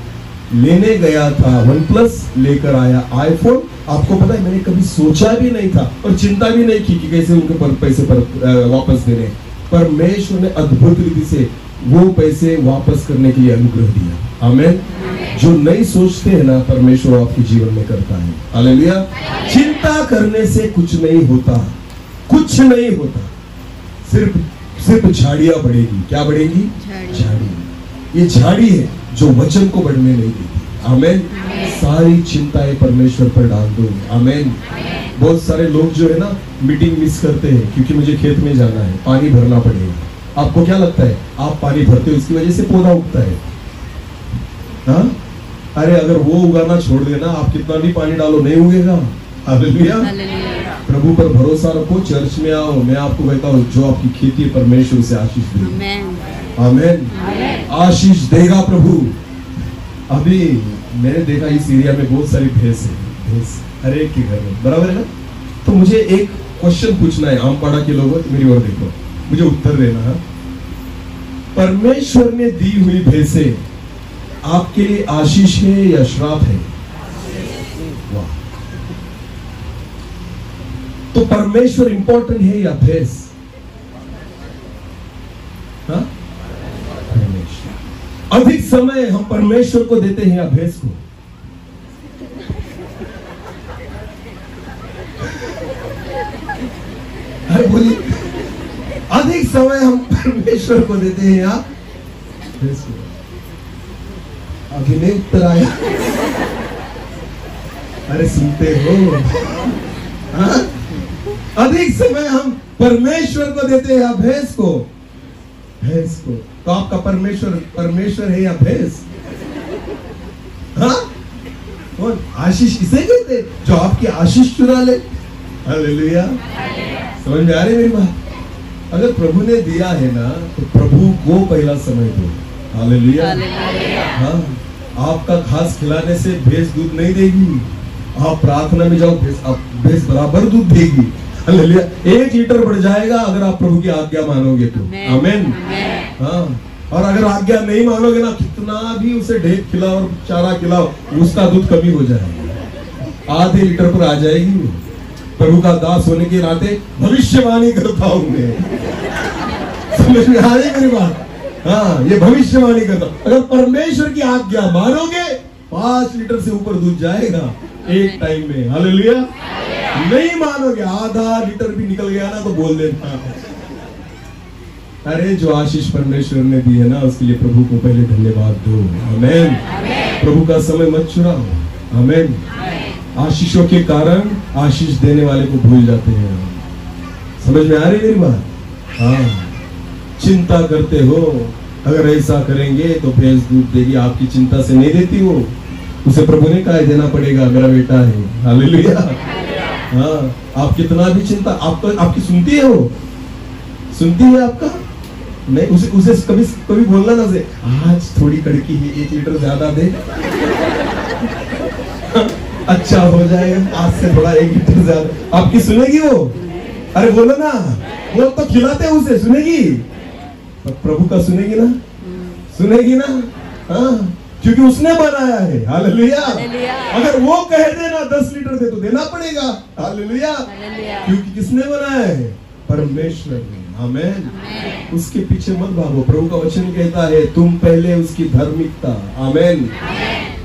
लेने गया था OnePlus, लेकर आया iPhone। आपको पता है मैंने कभी सोचा भी नहीं था और चिंता भी नहीं की कि कैसे उनके पैसे वापस देने। परमेश्वर ने अद्भुत रीति से वो पैसे वापस करने के लिए अनुग्रह दिया। आमीन। जो नहीं सोचते हैं ना, परमेश्वर आपके जीवन में करता है। हालेलुया। चिंता करने से कुछ नहीं होता, कुछ नहीं होता। सिर्फ झाड़ियां बढ़ेगी। क्या बढ़ेगी? झाड़ी। ये झाड़ी है जो वचन को बढ़ने नहीं देती। आमीन। सारी चिंताएं परमेश्वर पर डाल दो। आमीन। बहुत सारे लोग जो है ना मीटिंग मिस करते हैं क्योंकि मुझे खेत में जाना है, पानी भरना पड़ेगा। आपको क्या लगता है आप पानी भरते हो इसकी वजह से पौधा उगता है? हाँ? अरे अगर वो उगाना छोड़ देना, आप कितना भी पानी डालो नहीं उगेगा। हालेलुया। प्रभु पर भरोसा रखो, चर्च में आओ। मैं आपको कहता हूँ जो आपकी खेती है परमेश्वर से आशीष देगा। आमीन। आशीष देगा प्रभु। अभी मैंने देखा इस एरिया में बहुत सारी भैंस है, भैंस हर एक के घर में, बराबर है ना? तो मुझे एक क्वेश्चन पूछना है, आमपाड़ा के लोगों तो मेरी ओर देखो, मुझे उत्तर देना है। परमेश्वर ने दी हुई भैंसे आपके लिए आशीष है या श्राप है? वाह। तो परमेश्वर इंपॉर्टेंट है या भैंस? हाँ? परमेश्वर। अधिक समय हम परमेश्वर को देते हैं या भैंस को? अरे बोलिए, अधिक समय हम परमेश्वर को देते हैं या भैंस को? अभी नहीं उत्तर आया। अरे सुनते हो? हाँ? अधिक समय हम परमेश्वर को देते हैं या भैंस को? भैंस को। तो आपका परमेश्वर है या भैंस? हाँ? कौन? आशीष इसे कहते जो आपकी आशीष चुरा ले। हालेलुया। समझ में आ रही मेरी बात? अगर प्रभु ने दिया है ना तो प्रभु को पहला समय दो। हालेलुया। हाँ, आपका घास खिलाने से भैंस दूध नहीं देगी। आप प्रार्थना में जाओ, भैंस बराबर दूध देगी। हालेलुया। 1 लीटर बढ़ जाएगा अगर आप प्रभु की आज्ञा मानोगे तो। आमीन। हाँ, और अगर आज्ञा नहीं मानोगे ना, कितना भी उसे ढेर खिलाओ और चारा खिलाओ, उसका दूध कमी हो जाएगा, आधे लीटर पर आ जाएगी वो। प्रभु का दास होने के नाते भविष्यवाणी करता हूं मैं। समझ में आ रही मेरी बात? हाँ, ये भविष्यवाणी करता। अगर परमेश्वर की आज्ञा मानोगे 5 लीटर से ऊपर दूध जाएगा एक टाइम में। हालेलुया। नहीं मानोगे, आधा लीटर भी निकल गया ना तो बोल देना। अरे जो आशीष परमेश्वर ने दी है ना, उसके लिए प्रभु को पहले धन्यवाद दो। आमीन। प्रभु का समय मत चुराओ। आमीन। आशीषों के कारण आशीष देने वाले को भूल जाते हैं। समझ में आ रही मेरी बात? हाँ। चिंता करते हो, अगर ऐसा करेंगे तो भैंस दूध देगी, आपकी चिंता से नहीं देती वो। उसे प्रभु ने कहा देना पड़ेगा, मेरा बेटा है। हालेलुया। हाँ, आप कितना भी चिंता, आपकी सुनती है वो, सुनती है आपका नहीं, उसे कभी बोलना ना से आज थोड़ी कड़की है, 1 लीटर ज्यादा दे अच्छा हो जाएगा, आज से थोड़ा 1 लीटर ज्यादा। आपकी सुनेगी वो? अरे बोलो ना, वो तो खिलाते हैं उसे, सुनेगी? पर प्रभु का सुनेगी ना? सुनेगी ना? हाँ, क्योंकि उसने बनाया है। हालेलुया। अगर वो कह देना 10 लीटर दे तो देना पड़ेगा। हालेलुया। क्योंकि किसने बनाया है? परमेश्वर ने। आमेन। उसके पीछे मत भागो। प्रभु का वचन कहता है तुम पहले उसकी धार्मिकता, आमेन,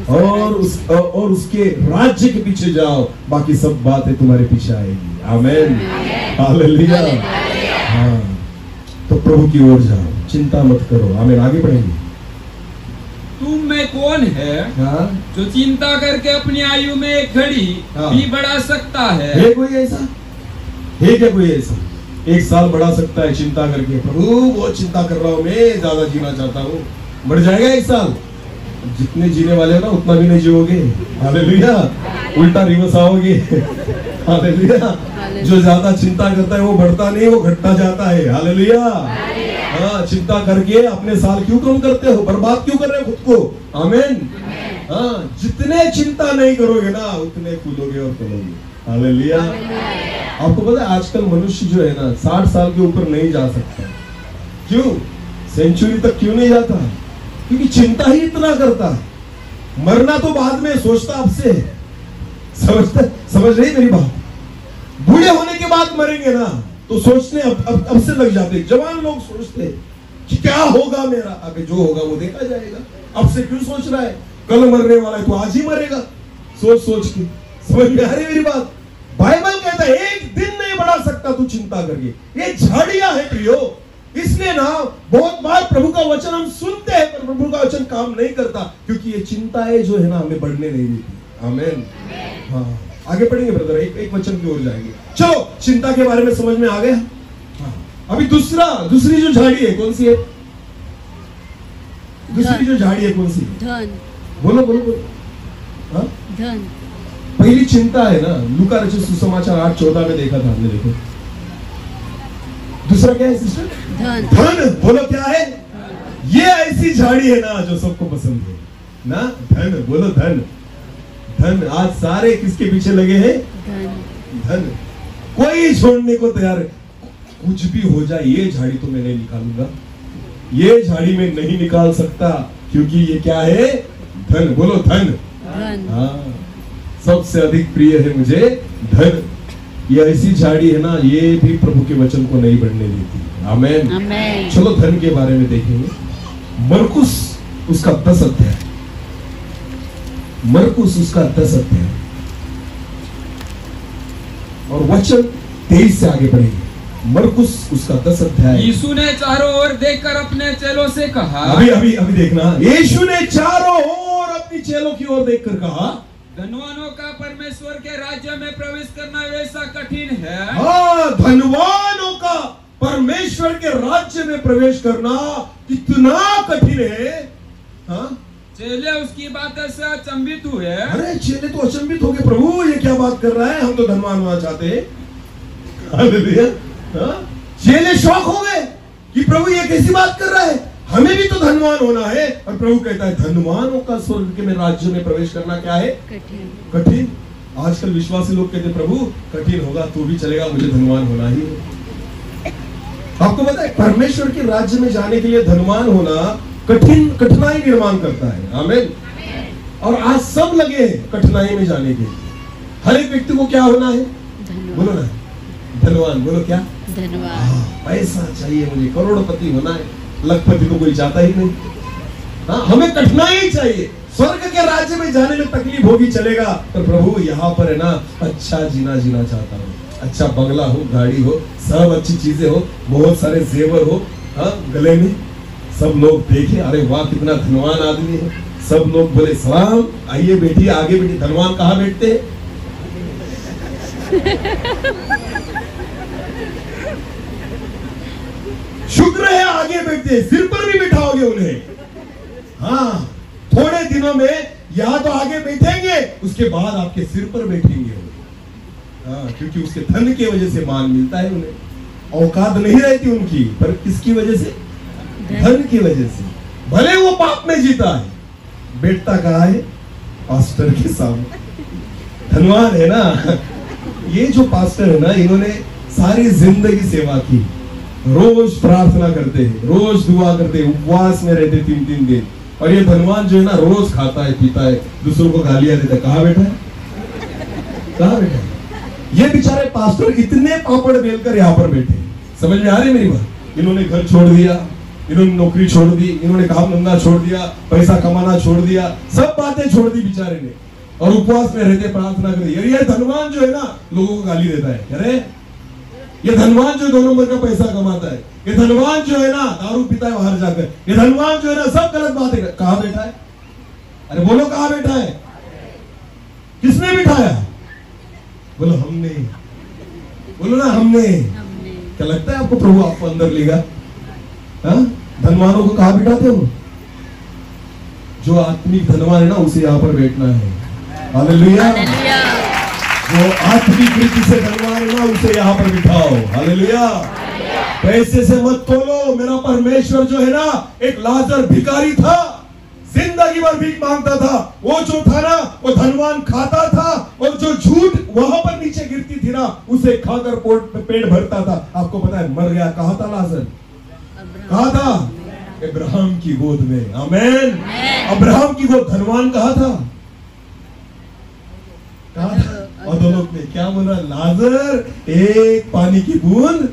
और उसके राज्य के पीछे जाओ, बाकी सब बातें तुम्हारे पीछे आएगी। आमेन। हालेलुया। हाँ, तो प्रभु की ओर जाओ, चिंता मत करो। आमेन। आगे बढ़ेंगे। तुम में कौन है जो चिंता करके अपनी आयु में एक घड़ी भी बढ़ा सकता है? कोई ऐसा है क्या? कोई ऐसा 1 साल बढ़ा सकता है चिंता करके? प्रभु वो चिंता कर रहा हूँ, मैं ज्यादा जीना चाहता हूँ। बढ़ जाएगा 1 साल? जितने जीने वाले हो ना उतना भी नहीं जियोगे। हालेलुया। उल्टा रिवर्स आओगे। हालेलुया। जो ज्यादा चिंता करता है वो बढ़ता नहीं, वो घटता जाता है। हालेलुया। हाँ, चिंता करके अपने साल क्यों कम करते हो? बर्बाद क्यों कर रहे हो खुद को? आमीन। हाँ, जितने चिंता नहीं करोगे ना उतने फूलोगे और फलोगे। हालेलुया। आपको पता है आजकल मनुष्य जो है ना 60 साल के ऊपर नहीं जा सकता। क्यों? सेंचुरी तक क्यों नहीं जाता? क्योंकि चिंता ही इतना करता है। मरना तो बाद में सोचता अब से। समझ रही मेरी बात? बूढ़े होने के बाद मरेंगे ना तो सोचने अब से लग जाते। जवान लोग सोचते कि क्या होगा मेरा, अबे जो होगा वो देखा जाएगा। अब से क्यों सोच रहा है? कल मरने वाला है तो आज ही मरेगा, सोच के। समझ में आ रही मेरी बात? बाइबल कहता है एक दिन नहीं बढ़ा सकता तू चिंता करके। ये झाड़ियां है प्रियो। इसलिए ना बहुत बार प्रभु का वचन हम सुनते हैं पर प्रभु का वचन काम नहीं करता, क्योंकि ये चिंताएं जो है ना हमें बढ़ने नहीं देती। आमीन। हाँ, आगे पढ़ेंगे ब्रदर, एक वचन की ओर जाएंगे। चलो, चिंता के बारे में समझ में आ गया। हाँ, अभी दूसरी जो झाड़ी है कौन सी है? दूसरी जो झाड़ी है कौन सी? धन। बोलो। हाँ, धन। पहली चिंता है ना, लूका रचित सुसमाचार 8:14 में देखा था हमने। देखो दूसरा क्या है सिस्टर? धन। बोलो क्या है? ये ऐसी झाड़ी है ना जो सबको पसंद है ना। धन। बोलो धन। धन। आज सारे किसके पीछे लगे हैं? धन। कोई छोड़ने को तैयार है। कुछ भी हो जाए ये झाड़ी तो मैं नहीं निकालूंगा, ये झाड़ी में नहीं निकाल सकता, क्योंकि ये क्या है? धन। बोलो धन। हाँ, सबसे अधिक प्रिय है मुझे धन। ये ऐसी झाड़ी है ना, ये भी प्रभु के वचन को नहीं बढ़ने देती। आमीन। चलो धन के बारे में देखेंगे। मरकुस उसका 10 अध्याय। मरकुस उसका 10 अध्याय और वचन 23 से आगे बढ़ेंगे। मरकुस उसका 10 अध्याय। यीशु ने चारों ओर देखकर अपने चेलों से कहा। अभी देखना। यीशु ने चारों ओर अपनी चेलों की ओर देखकर कहा, धनवानों का परमेश्वर के राज्य में प्रवेश करना वैसा कठिन है। हाँ, धनवानों का परमेश्वर के राज्य में प्रवेश करना कितना कठिन है। हाँ, चेले उसकी बातों से अचंभित हुए। अरे चेले तो अचंभित हो गए, प्रभु ये क्या बात कर रहा है, हम तो धनवान होना चाहते हैं। हालेलुया। हाँ, चेले शौक हो गए कि प्रभु ये कैसी बात कर रहा है, हमें भी तो धनवान होना है। और प्रभु कहता है धनवानों का स्वर्ग के में राज्य में प्रवेश करना क्या है? कठिन। आजकल विश्वासी लोग कहते प्रभु कठिन होगा तो भी चलेगा, मुझे धनवान होना ही है। आपको पता है परमेश्वर के राज्य में जाने के लिए धनवान होना कठिनाई निर्माण करता है। आमीन। और आज सब लगे हैं कठिनाई में जाने के लिए। हर एक व्यक्ति को क्या होना है? बोलो ना, धनवान। बोलो क्या? धनवान। पैसा चाहिए मुझे, करोड़पति होना है। लखपति तो कोई चाहता ही नहीं। हाँ, हमें कठिनाई चाहिए। स्वर्ग के राज्य में जाने में तकलीफ होगी चलेगा, पर प्रभु यहाँ पर है ना अच्छा जीना चाहता हूँ। अच्छा बंगला हो, गाड़ी हो, सब अच्छी चीजें हो, बहुत सारे जेवर हो, हाँ, गले में सब लोग देखे अरे वाह कितना धनवान आदमी है। सब लोग बोले सलाम, आइए बेटी, आगे बेटी। धनवान कहाँ बैठते हैं? शुक्र है आगे बैठते, सिर पर भी बिठाओगे उन्हें। हाँ, थोड़े दिनों में या तो आगे बैठेंगे, उसके बाद आपके सिर पर बैठेंगे। हाँ, क्योंकि उसके धन की वजह से मान मिलता है उन्हें। औकात नहीं रहती उनकी, पर किसकी वजह से? धन की वजह से। भले वो पाप में जीता है, बैठता कहाँ है? पास्टर के सामने। धनवान है ना। ये जो पास्टर है ना, इन्होंने सारी जिंदगी सेवा की, रोज प्रार्थना करते हैं, रोज दुआ करते हैं, उपवास में रहते 3-3 दिन। और ये धनवान जो है ना, रोज खाता है, पीता है, दूसरों को गालियां देता है। कहाँ बैठा है? कहाँ बैठा है? ये बेचारे पास्टर इतने पापड़ बेलकर यहाँ पर बैठे। समझ में आ रही मेरी बात? इन्होंने घर छोड़ दिया, इन्होंने नौकरी छोड़ दी, इन्होंने काम धंधा छोड़ दिया, पैसा कमाना छोड़ दिया, सब बातें छोड़ दी बेचारे ने, और उपवास में रहते, प्रार्थना करते। ये धनवान जो है ना, लोगों को गाली देता है। अरे ये धनवान जो 2 नंबर का पैसा कमाता है, ये धनवान जो है ना, दारू पीता है बाहर जाकर, ये धनवान जो है ना, सब गलत बातें। कहाँ बैठा है? अरे बोलो, कहाँ बैठा है? किसने बिठाया? बोलो हमने। बोलो ना, हमने। क्या लगता है आपको प्रभु आपको अंदर लेगा? धनवानों को कहाँ बिठाते हो? जो आत्मिक धनवान है ना, उसे यहाँ पर बैठना है। हालेलुया। जो आत्मिक रीति से धनवान है ना, उसे यहाँ पर बिठाओ। हालेलुया। पैसे से मत तोलो। मेरा परमेश्वर जो है ना, एक लाजर भिखारी था, जिंदगी भर भीख मांगता था। वो जो था ना, वो धनवान खाता था, और जो झूठ वहां पर नीचे गिरती थी ना, उसे खाकर पेट भरता था। आपको पता है मर गया। कहा था लाजर? कहा था? अब्राहम की गोद में। आमेन। अब्राहम की गोद। धनवान कहा था? कहा था? अधोलोक में। क्या बोला? लाजर एक पानी की बूंद।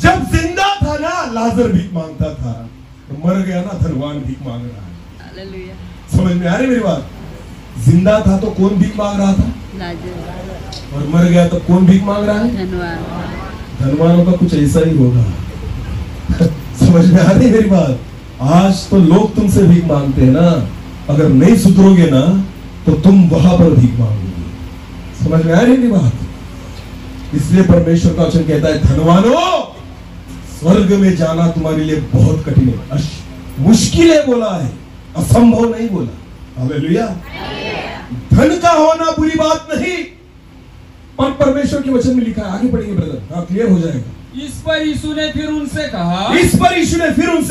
जब जिंदा था ना, लाजर भीख मांगता था, तो मर गया ना, धनवान भीख मांग रहा है। समझ में आ रही मेरी बात? जिंदा था तो कौन भीख मांग रहा था? लाजर। और मर गया तो कौन भीख मांग रहा है? धनवान। धनवानों का कुछ ऐसा ही होगा। समझ में आ रही मेरी बात? आज तो लोग तुमसे भीख मांगते हैं ना, अगर नहीं सुधरोगे ना, तो तुम वहां पर भीख मांगोगे। समझ में आ रही मेरी बात? इसलिए परमेश्वर का वचन कहता है, धनवानों, स्वर्ग में जाना तुम्हारे लिए बहुत कठिन है। मुश्किल है बोला है, असंभव नहीं बोला। हालेलुया। धन का होना बुरी बात नहीं, पर परमेश्वर के वचन में लिखा है। आगे पढ़ेंगे ब्रदर। हाँ, क्लियर हो जाएगा। इस पर यीशु ने फिर उनसे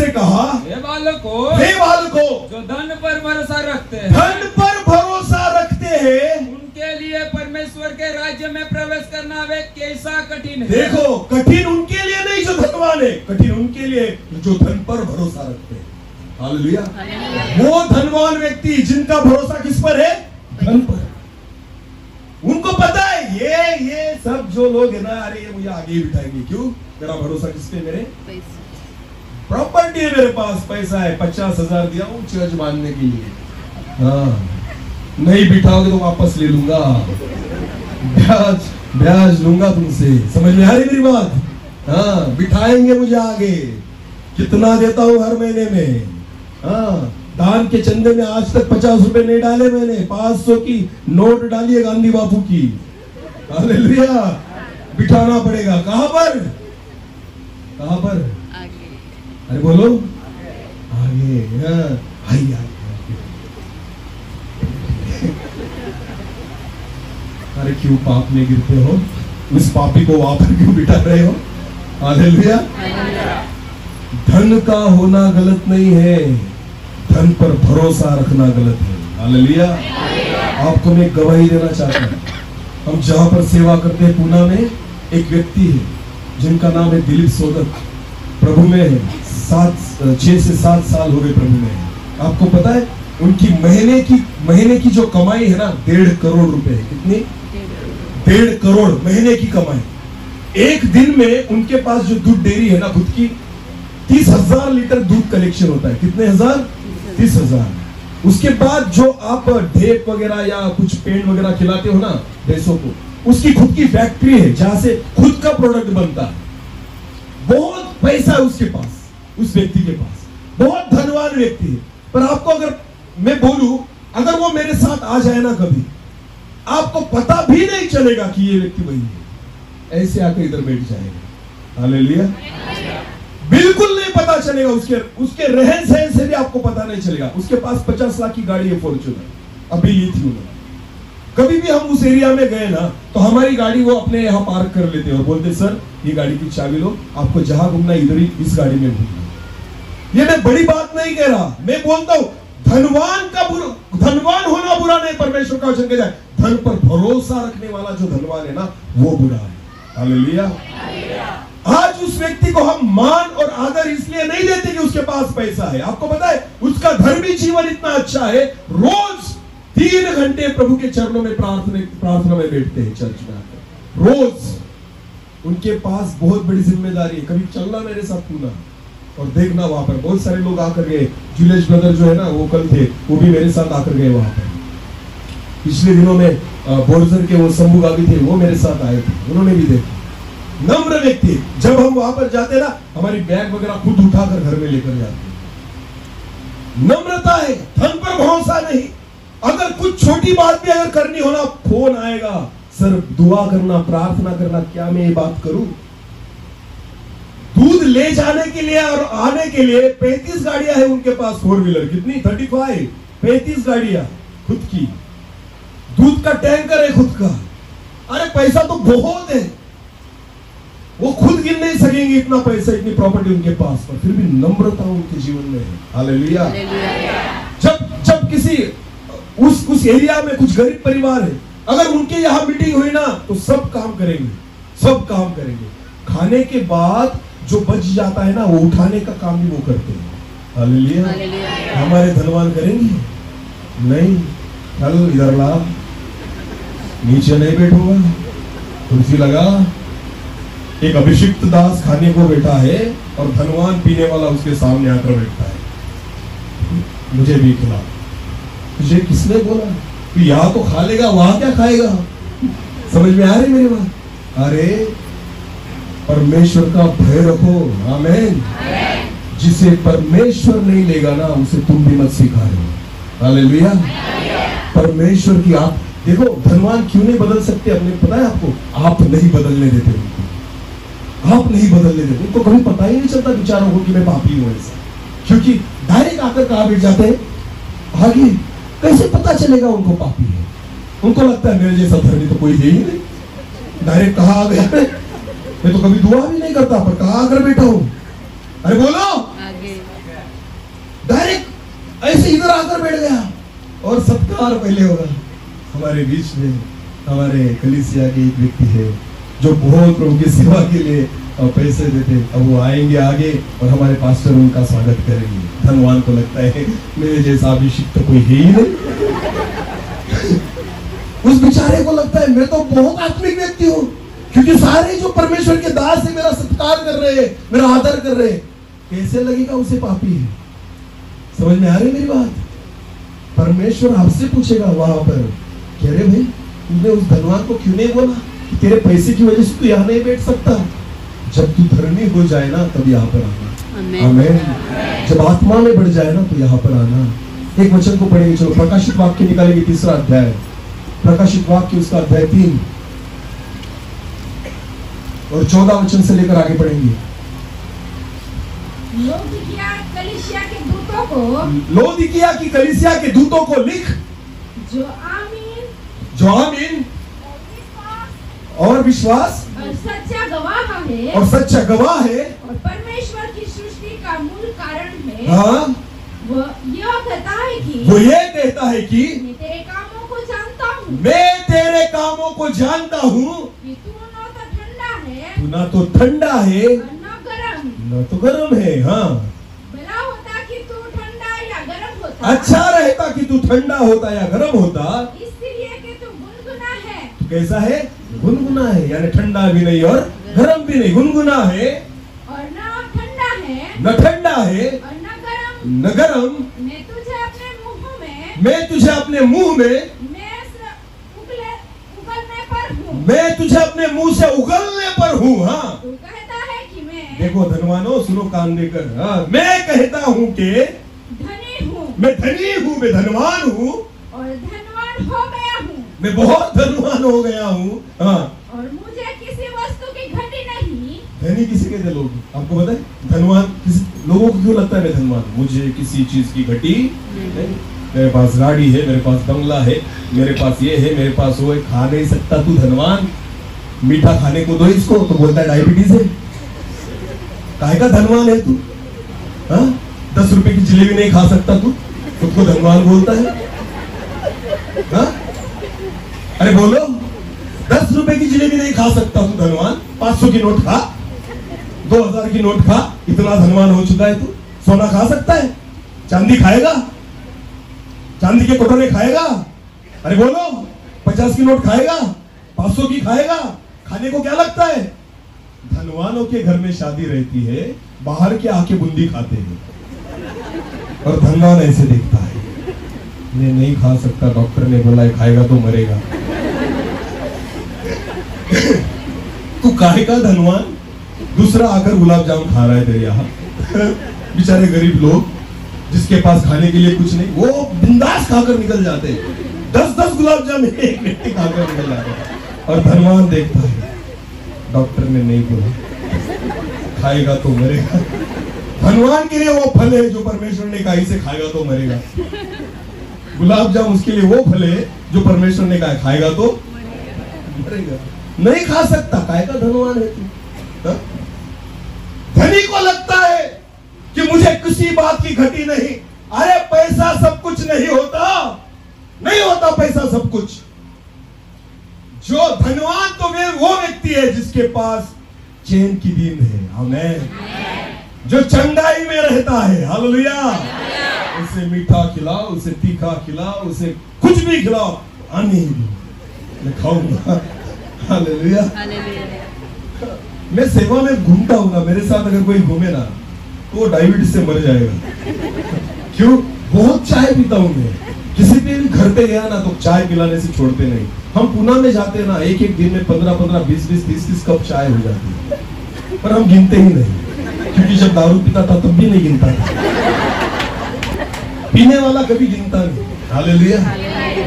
कहा, हे बालकों, जो धन पर भरोसा रखते हैं, उनके लिए परमेश्वर के राज्य में प्रवेश करना वे कैसा कठिन है। देखो, कठिन उनके लिए नहीं जो धनवान है, कठिन उनके लिए जो धन पर भरोसा रखते हैं। हालेलुया। वो धनवान व्यक्ति जिनका भरोसा किस पर है? धन पर। उनको पता है ये सब जो लोग है ना, अरे ये मुझे आगे ही बिठाएंगे। क्यों? मेरा भरोसा किस पे? मेरे प्रॉपर्टी है, मेरे पास पैसा है, 50,000 दिया हूँ चर्च बांधने के लिए। हाँ, नहीं बिठाओगे तो वापस ले लूंगा, ब्याज लूंगा तुमसे। समझ में आ रही मेरी बात? हाँ, बिठाएंगे मुझे आगे। कितना देता हूँ हर महीने में? हाँ, दान के चंदे में आज तक 50 रुपए नहीं डाले मैंने, 500 की नोट डाली है गांधी बापू की। हालेलुया। बिठाना पड़ेगा। कहां पर? कहां पर? आगे। अरे बोलो, आगे। हाँ, आइए। अरे क्यों पाप में गिरते हो? उस पापी को वहां पर क्यों बिठा रहे हो? हालेलुया। धन का होना गलत नहीं है, धन पर भरोसा रखना गलत है। हालेलुया। आपको मैं गवाही देना चाहता हूँ। हम जहां पर सेवा करते हैं, पुणे में एक व्यक्ति है जिनका नाम है दिलीप सोदक। प्रभु में है, 6 से 7 साल हो गए प्रभु में। आपको पता है उनकी महीने की जो कमाई है ना, 1.5 करोड़ रुपए। कितनी? 1.5 करोड़ महीने की कमाई। एक दिन में उनके पास जो दूध डेयरी है ना खुद की, 30,000 लीटर दूध कलेक्शन होता है। कितने हजार? 30,000। उसके बाद जो आप ढेप वगैरह या कुछ पेंट वगैरह खिलाते हो ना भैंसों को, उसकी खुद की फैक्ट्री है जहां से खुद का प्रोडक्ट बनता है। बहुत पैसा है उसके पास, उस व्यक्ति के पास। बहुत धनवान व्यक्ति है। पर आपको अगर मैं बोलूं, अगर वो मेरे साथ आ जाए ना कभी, आपको पता भी नहीं चलेगा कि ये व्यक्ति वही है। ऐसे आकर इधर बैठ जाएगा। हालेलुया। बिल्कुल नहीं पता चलेगा। उसके रहन सहन से भी आपको पता नहीं चलेगा। उसके पास 50 लाख की गाड़ी है, फॉर्च्यूनर, अभी ली थी उन्होंने। कभी भी हम उस एरिया में गए ना तो हमारी गाड़ी वो अपने यहाँ पार्क कर लेते और बोलते सर ये गाड़ी की चाबी लो, आपको जहां घूमना इधर ही इस गाड़ी में घूमना। ये मैं बड़ी बात नहीं कह रहा, मैं बोलता हूं धनवान होना बुरा नहीं, परमेश्वर का वचन कहता है धन पर भरोसा रखने वाला जो धनवान है ना वो बुरा है। हालेलुया। आज उस व्यक्ति को हम मान और आदर इसलिए नहीं देते कि उसके पास पैसा है। आपको पता है उसका धर्मी जीवन इतना अच्छा है, रोज 3 घंटे प्रभु के चरणों में प्रार्थना में बैठते हैं चर्च में आकर रोज। उनके पास बहुत बड़ी जिम्मेदारी है। कभी चलना मेरे साथ पूना और देखना, वहां पर बहुत सारे लोग आकर गए। जुलेश ब्रदर जो है ना वो कल थे, वो भी मेरे साथ आकर गए वहां पर। पिछले दिनों में बोर्जर के वो शंभू गावी थे, वो मेरे साथ आए थे, उन्होंने भी देखा। नम्र व्यक्ति, जब हम वहां पर जाते ना हमारी बैग वगैरह खुद उठाकर घर में लेकर जाते। नम्रता है, धन पर भरोसा नहीं। अगर कुछ छोटी बात भी अगर करनी हो ना फोन आएगा, सर दुआ करना, प्रार्थना करना, क्या मैं ये बात करूं? दूध ले जाने के लिए और आने के लिए 35 गाड़ियां है उनके पास, 4 व्हीलर। कितनी? 35 35 गाड़ियां खुद की। दूध का टैंकर है खुद का। अरे पैसा तो बहुत है, वो खुद गिन नहीं सकेंगे इतना पैसा, इतनी प्रॉपर्टी उनके पास, पर फिर भी नम्रता उनके जीवन में है। हालेलुया। जब किसी उस एरिया में कुछ गरीब परिवार है, अगर उनके यहाँ मीटिंग हुई ना तो सब काम करेंगे, सब काम करेंगे। खाने के बाद जो बच जाता है ना वो उठाने का काम भी वो करते हैं। हालेलुया। हमारे धनवान करेंगे नहीं, चल इधर ला, नीचे नहीं बैठूंगा, कुर्सी लगा। एक अभिषिक्त दास खाने को बैठा है और धनवान पीने वाला उसके सामने आकर बैठा है, मुझे भी खिला। तुझे किसने बोला? तू यहाँ तो खा लेगा, वहां क्या खाएगा? समझ में आ रही मेरी बात? अरे परमेश्वर का भय रखो। आमीन। जिसे परमेश्वर नहीं लेगा ना उसे तुम भी मत सिखाओ। हालेलुया। परमेश्वर की आप देखो, धनवान क्यों नहीं बदल सकते अपने, पता है आपको? आप नहीं बदलने देते उनको, आप नहीं बदलने देते उनको। कभी पता ही नहीं चलता बेचारों को कि मैं पापी हूं ऐसा, क्योंकि डायरेक्ट आकर कहाँ बैठ जाते हैं आगे। कैसे पता चलेगा उनको पापी है? उनको लगता है मेरे जैसा धर्मी तो कोई है ही नहीं। डायरेक्ट कहाँ आ गया? मैं तो कभी दुआ भी नहीं करता, पर कहाँ आकर बैठा हूं? अरे बोलो, डायरेक्ट ऐसे इधर आकर बैठ गया। और सत्कार पहले होगा। हमारे बीच में हमारे कलीसिया के एक व्यक्ति है जो बहुत प्रभु की सेवा के लिए पैसे देते। अब वो आएंगे आगे और हमारे पास्टर उनका स्वागत करेंगे। धनवान को लगता है मेरे जैसा अभिषिक्त तो कोई है ही नहीं। उस बेचारे को लगता है मैं तो बहुत आत्मिक व्यक्ति हूँ, क्योंकि सारे जो परमेश्वर के दास है मेरा सत्कार कर रहे हैं, मेरा आदर कर रहे हैं। कैसे लगेगा उसे पापी है? समझ में आ रही मेरी बात? परमेश्वर आपसे पूछेगा वहां पर, कह रहे भाई तुमने उस धनवान को क्यों नहीं बोला कि तेरे पैसे की वजह से तू यहाँ नहीं बैठ सकता? जब तू धर्मी हो जाए ना तब यहाँ पर आना। आमीन। जब आत्मा में बढ़ जाए ना तो यहाँ पर आना। एक वचन को पढ़ेंगे, चलो प्रकाशित वाक्य निकालेंगे, 3रा अध्याय, प्रकाशित वाक्य उसका अध्याय 3 और 14 वचन से लेकर आगे पढ़ेंगे। लौदीकिया कलीसिया के दूतों को, लौदीकिया की कलीसिया के दूतों को लिख, जो आमीन और विश्वास और सच्चा गवाह है, और सच्चा गवाह है, और परमेश्वर की सृष्टि का मूल कारण है। हाँ, वो ये कहता है कि मैं तेरे कामों को जानता हूँ, मैं तेरे कामों को जानता हूँ कि तू न तो ठंडा है, तू ना तो ठंडा है और न तो गरम है। हाँ, भला होता कि तू ठंडा या गरम होता, अच्छा रहता कि तू ठंडा होता या गरम होता। इसलिए कि तू गुनगुना है। तू कैसा है? गुनगुना है, यानी ठंडा भी नहीं और गरम भी नहीं, गुनगुना है। और न ठंडा है, न ठंडा है और न गरम। मैं तुझे अपने मुंह में मैं तुझे अपने मुंह से उगलने पर हूँ। हाँ, तू कहता है कि मैं, देखो धनवानो सुनो कान देकर, हाँ, मैं कहता हूँ कि धनी हूँ, मैं धनी हूँ, मैं धनवान हूँ और धनवान हो गया हूँ, मैं बहुत धनवान हो गया हूँ। हाँ, और मुझे किसी वस्तु की घटी नहीं। धनी किसी कहते लोग, आपको पता है? धनवान किसी लोगों को क्यों लगता है मैं धनवान? मुझे किसी चीज की घटी नहीं। मेरे पास गाड़ी है, मेरे पास बंगला है, मेरे पास ये है, मेरे पास वो है। खा नहीं सकता तू धनवान, मीठा खाने को दो इसको तो बोलता है डायबिटीज है। काहे का धनवान है तू? 10 रुपए की जलेबी नहीं खा सकता तू, खुद को धनवान बोलता है? हा? अरे बोलो, 10 रुपए की जलेबी नहीं खा सकता तू धनवान? 500 की नोट खा, 2000 की नोट खा, इतना धनवान हो चुका है तू। सोना खा सकता है? चांदी खाएगा? चांदी के कटोरे खाएगा? अरे बोलो, 50 की नोट खाएगा? 500 की खाएगा? खाने को क्या लगता है? धनवानों के घर में शादी रहती है, बाहर के आके बूंदी खाते हैं, और धनवान ऐसे देखता है, मैं नहीं खा सकता, डॉक्टर ने बोला है खाएगा तो मरेगा। तू काहे का धनवान? दूसरा आकर गुलाब जामुन खा रहा है तेरे यहाँ। बेचारे गरीब लोग जिसके पास खाने के लिए कुछ नहीं, वो बिंदास खाकर निकल जाते हैं। 10-10 गुलाब जामुन एक व्यक्ति खाकर निकल जाते हैं, और धनवान देखता है, डॉक्टर ने नहीं बोला खाएगा तो मरेगा। धनवान के लिए वो फल है जो परमेश्वर ने कहा इसे खाएगा तो मरेगा। गुलाब जामुन उसके लिए वो फल है जो परमेश्वर ने कहा खाएगा तो मरेगा। नहीं खा सकता, काहे का धनवान है तू? धनी को लगता है कि मुझे किसी बात की घटी नहीं। अरे पैसा सब कुछ नहीं होता, नहीं होता पैसा सब कुछ। जो धनवान तो वो व्यक्ति है जिसके पास चैन की नींद है। आमीन। जो चंगाई में रहता है। हालेलुया। उसे मीठा खिलाओ, उसे तीखा खिलाओ, उसे कुछ भी खिलाओ, मैं खाऊंगा। हालेलुया। मैं सेवा में घूमता हूँ ना, मेरे साथ अगर कोई घूमे ना तो वो डायबिटीज से मर जाएगा। क्यों? बहुत चाय पीता हूँ मैं। किसी भी घर पे गया ना तो चाय पिलाने से छोड़ते नहीं। हम पुणे में जाते हैं ना, एक दिन में 15-15, 20-20, 30-30 कप चाय हो जाती है, पर हम गिनते ही नहीं, क्योंकि जब दारू पीता था तब भी नहीं गिनता था। पीने वाला कभी गिनता नहीं। हालेलुया।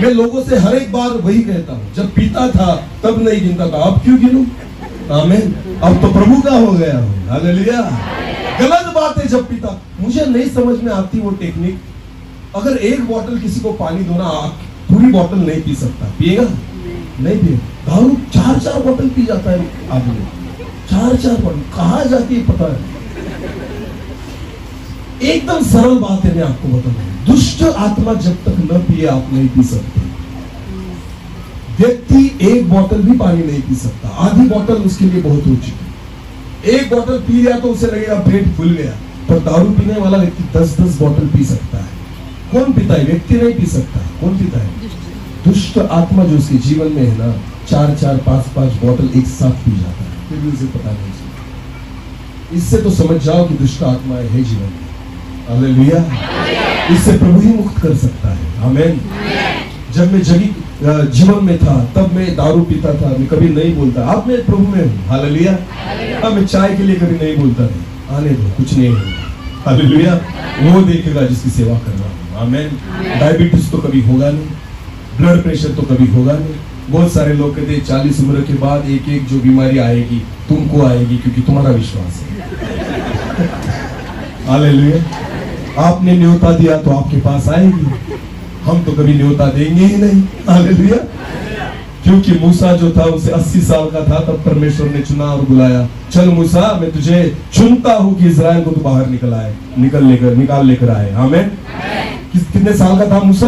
मैं लोगों से हर एक बार वही कहता हूँ, जब पीता था तब नहीं गिनता था, अब क्यों गिनूं? आमीन। अब तो प्रभु का हो गया हूँ। हालेलुया। गलत बात है जब पीता। मुझे नहीं समझ में आती वो टेक्निक। अगर एक बोतल किसी को पानी दो ना, पूरी बोतल नहीं पी सकता, पिएगा? नहीं पिएगा। दारू 4-4 बोतल पी जाता है आदमी, 4-4 बोतल कहाँ जाती है पता है। एकदम सरल बात है, मैं आपको बताऊं। दुष्ट आत्मा जब तक न पिए आप नहीं पी सकते। व्यक्ति एक बोतल भी पानी नहीं पी सकता, आधी बोतल उसके लिए बहुत हो चुकी। एक बोतल पी लिया तो उसे लगेगा पेट फूल गया, पर दारू पीने वाला व्यक्ति 10-10 बोतल पी सकता है। कौन पीता है? व्यक्ति नहीं पी सकता। कौन पीता है? दुष्ट आत्मा जो उसके जीवन में है ना, 4-4, 5-5 बोतल एक साथ पी जाता है, फिर भी उसे पता नहीं चलता। इससे तो समझ जाओ कि दुष्ट आत्मा है जीवन में। हालेलुया। इससे प्रभु ही मुक्त कर सकता है। आमीन। जब मैं जीवन में था तब मैं दारू पीता था, मैं कभी नहीं बोलता। अब मैं प्रभु में हूँ। हालेलुया। अब मैं चाय के लिए कभी नहीं बोलता था, आने दो, कुछ नहीं होगा। हालेलुया। वो देखेगा जिसकी सेवा कर रहा हूँ। आमीन। डायबिटीज तो कभी होगा नहीं, ब्लड प्रेशर तो कभी होगा नहीं। बहुत सारे लोग कहते हैं 40 उम्र के बाद एक जो बीमारी आएगी तुमको आएगी, क्योंकि तुम्हारा विश्वास है। हालेलुया। आपने न्योता दिया तो आपके पास आएगी, हम तो कभी न्योता देंगे ही नहीं। हालेलुया। क्योंकि मूसा जो था उसे 80 साल का था तब परमेश्वर ने चुना और बुलाया, चल मूसा मैं तुझे चुनता हूँ कि इस्राएल को तू बाहर निकाल लेकर आए। आमीन। कितने साल का था मूसा?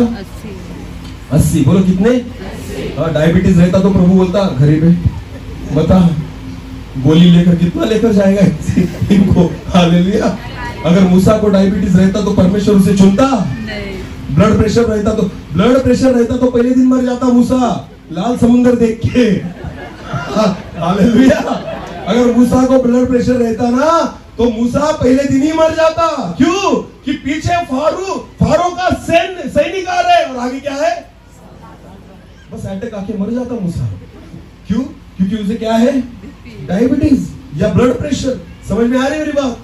80। बोलो कितने? डायबिटीज रहता तो प्रभु बोलता गरीब है, बता गोली लेकर कितना लेकर जाएगा इनको। हालेलुया। अगर मूसा को डायबिटीज रहता तो परमेश्वर उसे चुनता? ब्लड प्रेशर रहता तो पहले दिन मर जाता मूसा, लाल समुंदर देख के। हालेलुया। अगर मूसा को ब्लड प्रेशर रहता ना तो मूसा पहले दिन ही मर जाता। क्यों? कि पीछे फारो का सैनिक आ रहे और आगे क्या है? बस अटैक आके मर जाता मूसा। क्यों? क्योंकि उसे क्या है? डायबिटीज या ब्लड प्रेशर। समझ में आ रही है मेरी बात?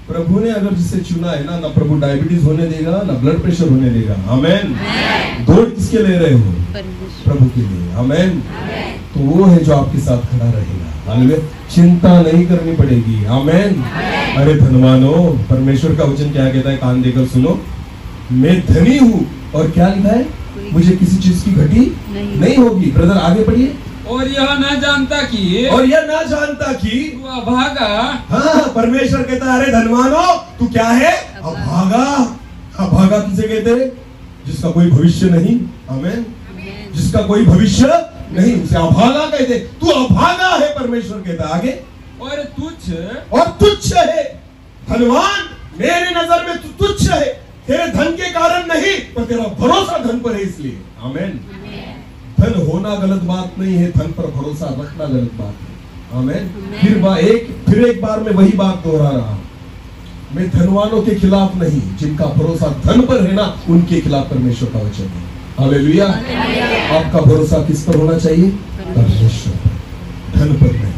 प्रभु ने अगर जिसे चुना है ना प्रभु डायबिटीज होने देगा ना ब्लड प्रेशर होने देगा। आमीन। दौड़ किसके ले रहे हो? प्रभु के लिए। आमीन। तो वो है जो आपके साथ खड़ा रहेगा। हालेलुया। चिंता नहीं करनी पड़ेगी। आमीन। अरे धनवानो, परमेश्वर का वचन क्या कहता है? कान देकर सुनो। मैं धनी हूँ, और क्या लिखा है, मुझे किसी चीज की घटी नहीं होगी। ब्रदर आगे पढ़िए। और यह ना जानता कि तू अभागा। हाँ, परमेश्वर कहता है अरे धनवानो तू क्या है, अभागा। अभागा किसे कहते हैं, जिसका कोई भविष्य नहीं। आमीन। जिसका कोई भविष्य नहीं, उसे अभागा कहते। तू अभागा है, परमेश्वर कहता है। आगे, और तुच्छ है। धनवान मेरे नजर में तू तुच्छ है, तेरे धन के कारण नहीं, पर तेरा भरोसा धन पर है इसलिए। आमीन। धन होना गलत बात नहीं है, धन पर भरोसा रखना गलत बात है। आमीन। फिर एक बार मैं वही बात दोहरा रहा हूं, मैं धनवानों के खिलाफ नहीं, जिनका भरोसा धन पर है ना, उनके खिलाफ परमेश्वर का वचन है। हालेलुया। आपका भरोसा किस पर होना चाहिए, परमेश्वर पर, धन पर नहीं।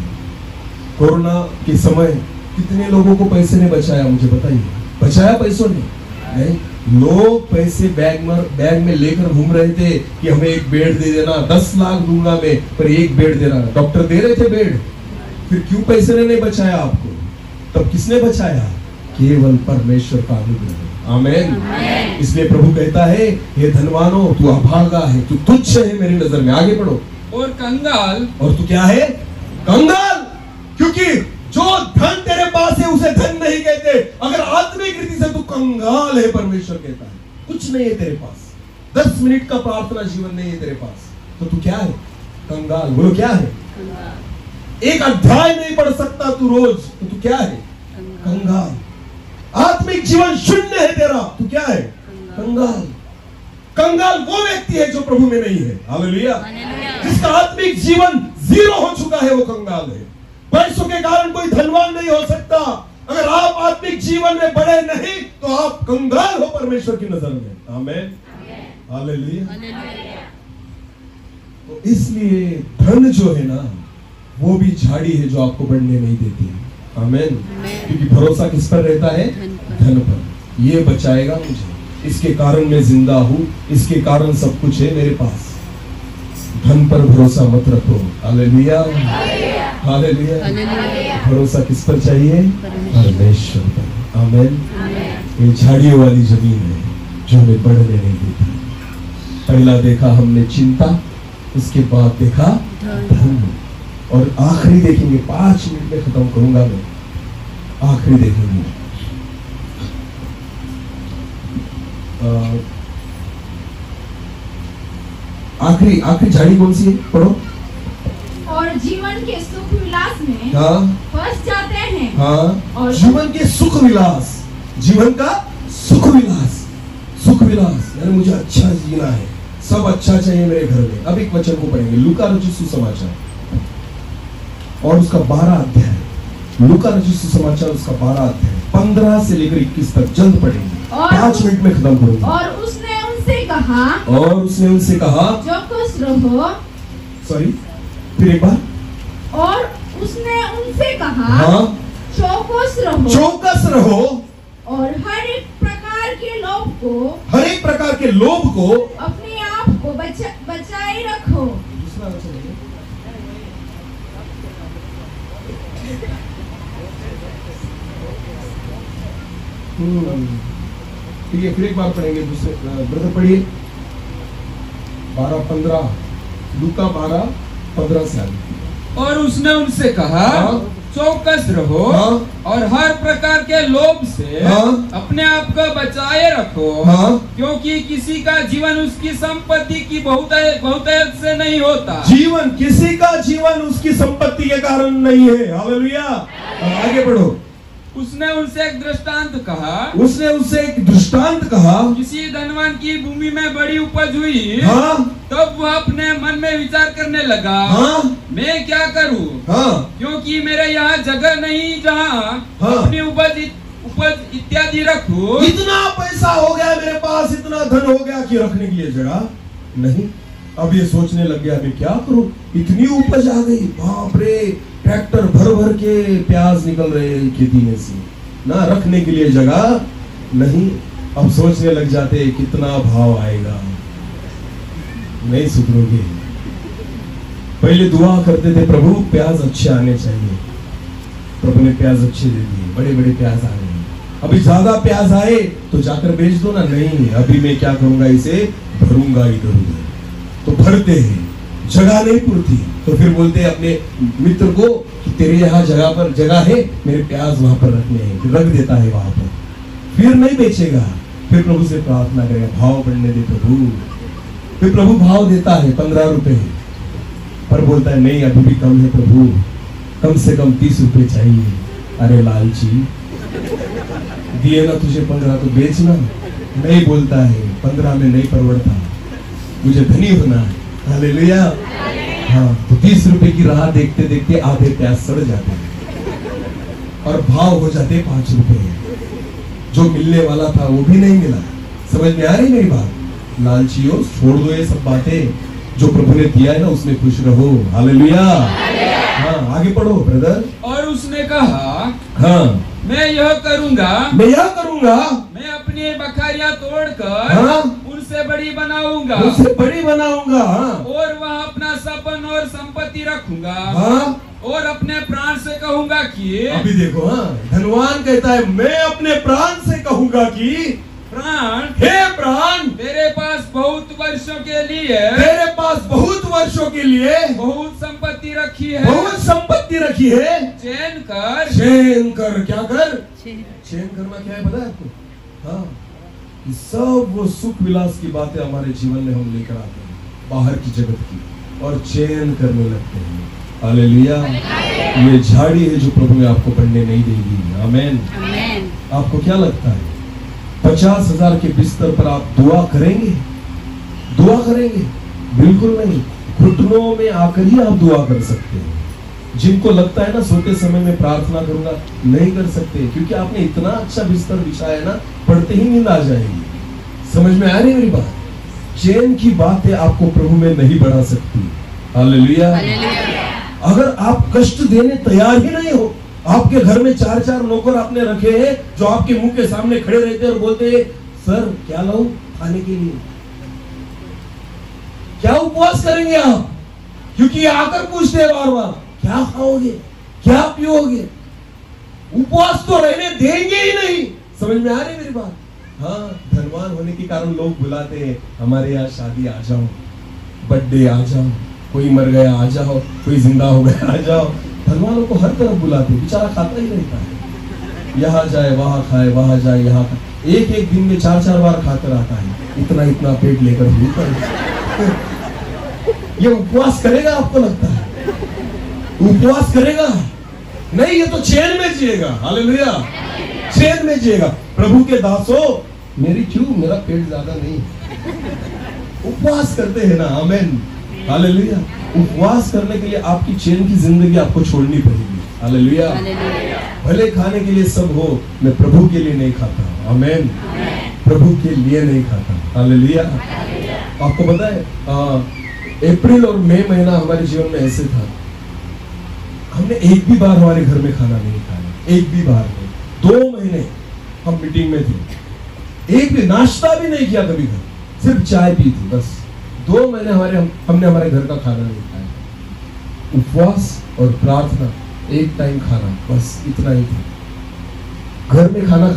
कोरोना के समय कितने लोगों को पैसे ने बचाया, मुझे बताइए। बचाया पैसों ने? नहीं। लोग पैसे बैग में लेकर घूम रहे थे कि हमें एक बेड दे देना, 10 लाख दूंगा मैं, पर एक बेड देना। डॉक्टर दे रहे थे बेड, फिर क्यों पैसे ने नहीं बचाया आपको? तब किसने बचाया? केवल परमेश्वर का अनुग्रह। आमीन। इसलिए प्रभु कहता है हे धनवानो तू अभागा है, तू तुच्छ है मेरी नजर में। आगे पढ़ो। और कंगाल। और तू क्या है, कंगाल। क्योंकि जो धन तेरे पास है उसे धन नहीं कहते। अगर आत्मिक रीति से तू कंगाल है, परमेश्वर कहता है कुछ नहीं है तेरे पास, 10 मिनट का प्रार्थना जीवन नहीं है तेरे पास, तो तू क्या है, कंगाल। बोलो क्या है, एक अध्याय नहीं पढ़ सकता तू रोज, तो तू क्या है, कंगाल। आत्मिक जीवन शून्य है तेरा, तू क्या है, कंगाल। कंगाल वो व्यक्ति है जो प्रभु में नहीं है। हालेलुया। जिसका आत्मिक जीवन 0 हो चुका है वो कंगाल है। पैसों के कारण कोई धनवान नहीं हो सकता। अगर आप आत्मिक जीवन में बढ़े नहीं तो आप कंगाल हो परमेश्वर की नजर में। आमीन। हालेलुया। तो इसलिए धन जो है ना, वो भी झाड़ी है जो आपको बढ़ने नहीं देती है। आमीन। क्योंकि भरोसा किस पर रहता है, धन पर। ये बचाएगा मुझे, इसके कारण मैं जिंदा हूं, इसके कारण सब कुछ है मेरे पास। धन पर भरोसा मत रखो। हालेलुया। हालेलुया। भरोसा किस पर चाहिए, परमेश्वर पर। आमीन। ये झाड़ियों वाली जमीन है जो हमें बढ़ने नहीं देती। पहला देखा हमने चिंता, उसके बाद देखा धन, और आखिरी देखेंगे, 5 मिनट में खत्म करूंगा मैं। आखिरी देखेंगे आखिरी झाड़ी कौन सी है, पढ़ो। और जीवन के सुख विलास में फंस जाते हैं। हाँ। और जीवन के सुख विलास, जीवन का सुख विलास, सुख विलास यानी मुझे अच्छा जीना है, सब अच्छा चाहिए मेरे घर में। अब एक वचन को पढ़ेंगे, लूका रचित सुसमाचार और उसका 12 अध्याय। लूका रचित सुसमाचार उसका 12 अध्याय 15 से लेकर 21 तक जल्द पढ़ेंगे, 5 मिनट में खत्म करूंगा। और उसने उनसे कहा जो खुश रहो। सॉरी, फिर एक बार। और उसने उनसे कहा चौकस रहो और हर एक प्रकार के लोभ को अपने आप को बचाए रखो। दूसरा वचन है, ठीक है, फिर एक बार पढ़ेंगे। दूसरे ब्रदर पढ़िए 12-15, लूका 12-15 से आगे। और उसने उनसे कहा चौकस रहो और हर प्रकार के लोभ से अपने आप को बचाए रखो, क्योंकि किसी का जीवन उसकी संपत्ति की बहुतायत से नहीं होता। जीवन, किसी का जीवन उसकी संपत्ति के कारण नहीं है। हालेलुया। आगे बढ़ो। उसने उनसे एक दृष्टांत कहा, किसी धनवान की भूमि में बड़ी उपज हुई। तब वह अपने मन में विचार करने लगा, मैं क्या करूं, क्योंकि मेरे यहाँ जगह नहीं जहाँ अपनी उपज इत्यादि रखूं। इतना पैसा हो गया मेरे पास, इतना धन हो गया कि रखने के लिए जगह नहीं। अब ये सोचने लग गया मैं क्या करूं, इतनी उपज आ गई, बाप रे, ट्रैक्टर भर भर के प्याज निकल रहे हैं खेती में से, ना रखने के लिए जगह नहीं। अब सोचने लग जाते कितना भाव आएगा, नहीं सुधरोगे। पहले दुआ करते थे प्रभु प्याज अच्छे आने चाहिए, प्रभु ने प्याज अच्छे दे दिए, बड़े बड़े प्याज आ गए। अभी ज्यादा प्याज आए तो जाकर बेच दो ना, नहीं अभी मैं क्या करूंगा, इसे भरूंगा इधर उधर। तो भरते हैं, जगह नहीं पूर्ति, तो फिर बोलते हैं अपने मित्र को कि तेरे यहाँ जगह है, मेरे प्याज वहां पर रखने हैं, फिर रख देता है वहां पर, फिर नहीं बेचेगा, फिर प्रभु से प्रार्थना करेगा भाव बढ़ने दे प्रभु, फिर प्रभु भाव देता है 15 रुपए, पर बोलता है नहीं अभी भी कम है प्रभु, कम से कम 30 रुपए चाहिए। अरे लालची, दिए ना तुझे 15 तो बेचना, नहीं बोलता है 15 में नहीं परवड़ता, मुझे धनी होना है। हालेलुया। हाँ, तो 30 रुपए की राह देखते देखते आधे प्याज सड़ जाते हैं और भाव हो जाते 5 रुपए, जो मिलने वाला था वो भी नहीं मिला। समझ में आ रही मेरी बात? लालचियों, छोड़ दो ये सब बातें, जो प्रभु ने दिया है ना उसमें खुश रहो। हालेलुया। हाँ, आगे पढ़ो ब्रदर। और उसने कहा, हाँ, मैं यह करूंगा, मैं अपनी बखारियां तोड़कर हाँ, उनसे बड़ी बनाऊंगा, हाँ, और वह अपना सपन और संपत्ति रखूंगा, हाँ, और अपने प्राण से कहूंगा कि, अभी देखो, हाँ, धनवान कहता है मैं अपने प्राण से कहूंगा कि प्राण, हे प्राण, तेरे पास बहुत वर्षों के लिए बहुत संपत्ति रखी है, चैन कर। क्या कर? चैन करना क्या है पता है आपको? हाँ, कि सब वो सुख विलास की बातें हमारे जीवन में हम लेकर आते हैं, बाहर की जगत की, और चैन करने लगते हैं। हालेलुया। ये झाड़ी है जो प्रभु में आपको बढ़ने नहीं देगी। आमेन। आपको क्या लगता है 50,000 के बिस्तर पर आप दुआ करेंगे? बिल्कुल नहीं। घुटनों में आकर ही आप दुआ कर सकते हैं। जिनको लगता है ना सोते समय में प्रार्थना करूंगा, नहीं कर सकते, क्योंकि आपने इतना अच्छा बिस्तर बिछाया है ना, पढ़ते ही नींद आ जाएगी। समझ में आ रही मेरी बात? चैन की बातें आपको प्रभु में नहीं बढ़ा सकती। हालेलुया। अगर आप कष्ट देने तैयार ही नहीं हो, आपके घर में 4-4 नौकर आपने रखे हैं जो आपके मुंह के सामने खड़े रहते हैं और बोलते हैं सर क्या लाऊं खाने के लिए, क्या उपवास करेंगे आप? क्योंकि आकर पूछते हैं बार बार क्या खाओगे, क्या पियोगे? उपवास तो रहने देंगे ही नहीं। समझ में आ रही मेरी बात? हाँ, धनवान होने के कारण लोग बुलाते हैं हमारे यहाँ शादी आ जाओ, बर्थडे आ जाओ, कोई मर गया आ जाओ, कोई जिंदा हो गया आ जाओ। धनवानों को हर तरफ बुलाते, बेचारा खाता ही रहता है, यहाँ जाए वहां खाए, वहां जाए यहाँ खाए, एक दिन में 4-4 बार खाकर आता है, इतना पेट लेकर भूखा। ये उपवास करेगा? आपको लगता है उपवास करेगा? नहीं, ये तो चैन में जिएगा। हालेलुया। चैन में जिएगा। प्रभु के दासों, मेरा पेट ज्यादा नहीं, उपवास करते हैं ना। आमेन। हालेलुया। उपवास करने के लिए आपकी चैन की जिंदगी आपको छोड़नी पड़ेगी। हालेलुया। भले खाने के लिए सब हो, मैं प्रभु के लिए नहीं खाता। आमेन। प्रभु के लिए नहीं खाता। हालेलुया। आपको पता है अप्रैल और मई महीना हमारे जीवन में ऐसे था, हमने एक भी बार हमारे घर में खाना नहीं खाया, एक भी बार नहीं। 2 महीने हम मीटिंग में थे, एक भी नाश्ता भी नहीं किया कभी घर, सिर्फ चाय पी थी बस। 2 महीने हमने हमारे घर का खाना नहीं खाया। उपवास और प्रार्थना, एक टाइम खाना, बस इतना ही था। घर में खाना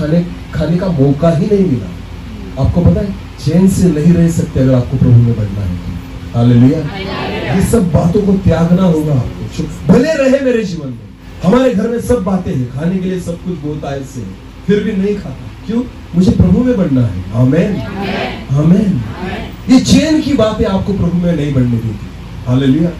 खाने का मौका ही नहीं मिला। आपको पता है चैन से नहीं रह सकते अगर आपको प्रभु में बढ़ना है तो। हालेलुया। ये सब बातों को त्यागना होगा आपको। भले रहे मेरे जीवन में, हमारे घर में सब बातें हैं, खाने के लिए सब कुछ बहुत आयत से, फिर भी नहीं खाता। क्यों? मुझे प्रभु में बढ़ना है। आमेन। आमेन। ये चैन की बातें आपको प्रभु में नहीं बढ़ने देती। हालेलुया।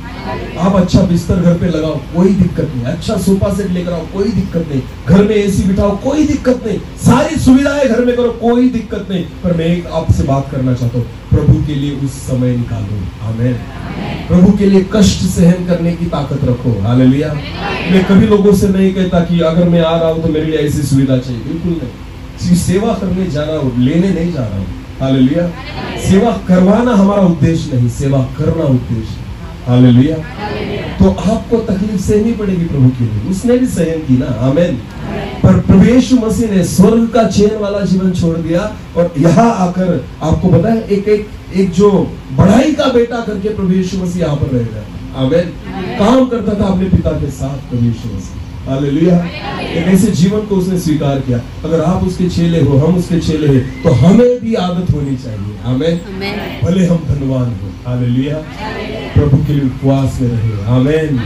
आप अच्छा बिस्तर घर पे लगाओ, कोई दिक्कत नहीं। अच्छा सोफा सेट लेकर आओ, कोई दिक्कत नहीं। घर में एसी बिठाओ, कोई दिक्कत नहीं। सारी सुविधाएं घर में करो, कोई दिक्कत नहीं। पर मैं एक आपसे बात करना चाहता हूँ, प्रभु के लिए उस समय निकालो। आमेन। प्रभु के लिए कष्ट सहन करने की ताकत रखो। हालेलुया। मैं कभी लोगों से नहीं कहता कि अगर मैं आ रहा हूँ तो मेरे लिए ऐसी सुविधा चाहिए, बिल्कुल नहीं। सेवा करने जा रहा हूँ, लेने नहीं जा रहा हूँ। हालेलुया। सेवा करवाना हमारा उद्देश्य नहीं, सेवा करना उद्देश्य। हालेलुया। तो आपको तकलीफ सहनी पड़ेगी प्रभु के लिए, उसने भी सहन की ना। आमेन। पर प्रभु यीशु मसीह ने स्वर्ग का चैन वाला जीवन छोड़ दिया और यहाँ आकर आपको पता है एक जो बढ़ाई का बेटा करके प्रभु यीशु मसीह यहाँ पर रह गया। आमेन। काम करता था अपने पिता के साथ प्रभु यीशु मसीह। हालेलुया। एक ऐसे जीवन को उसने स्वीकार किया। अगर आप उसके चेले हो, हम उसके चेले हैं, तो हमें भी आदत होनी चाहिए। आमेन। भले हम धनवान हो, हालेलुया, प्रभु के लिए उपवास में रहे। आमेन।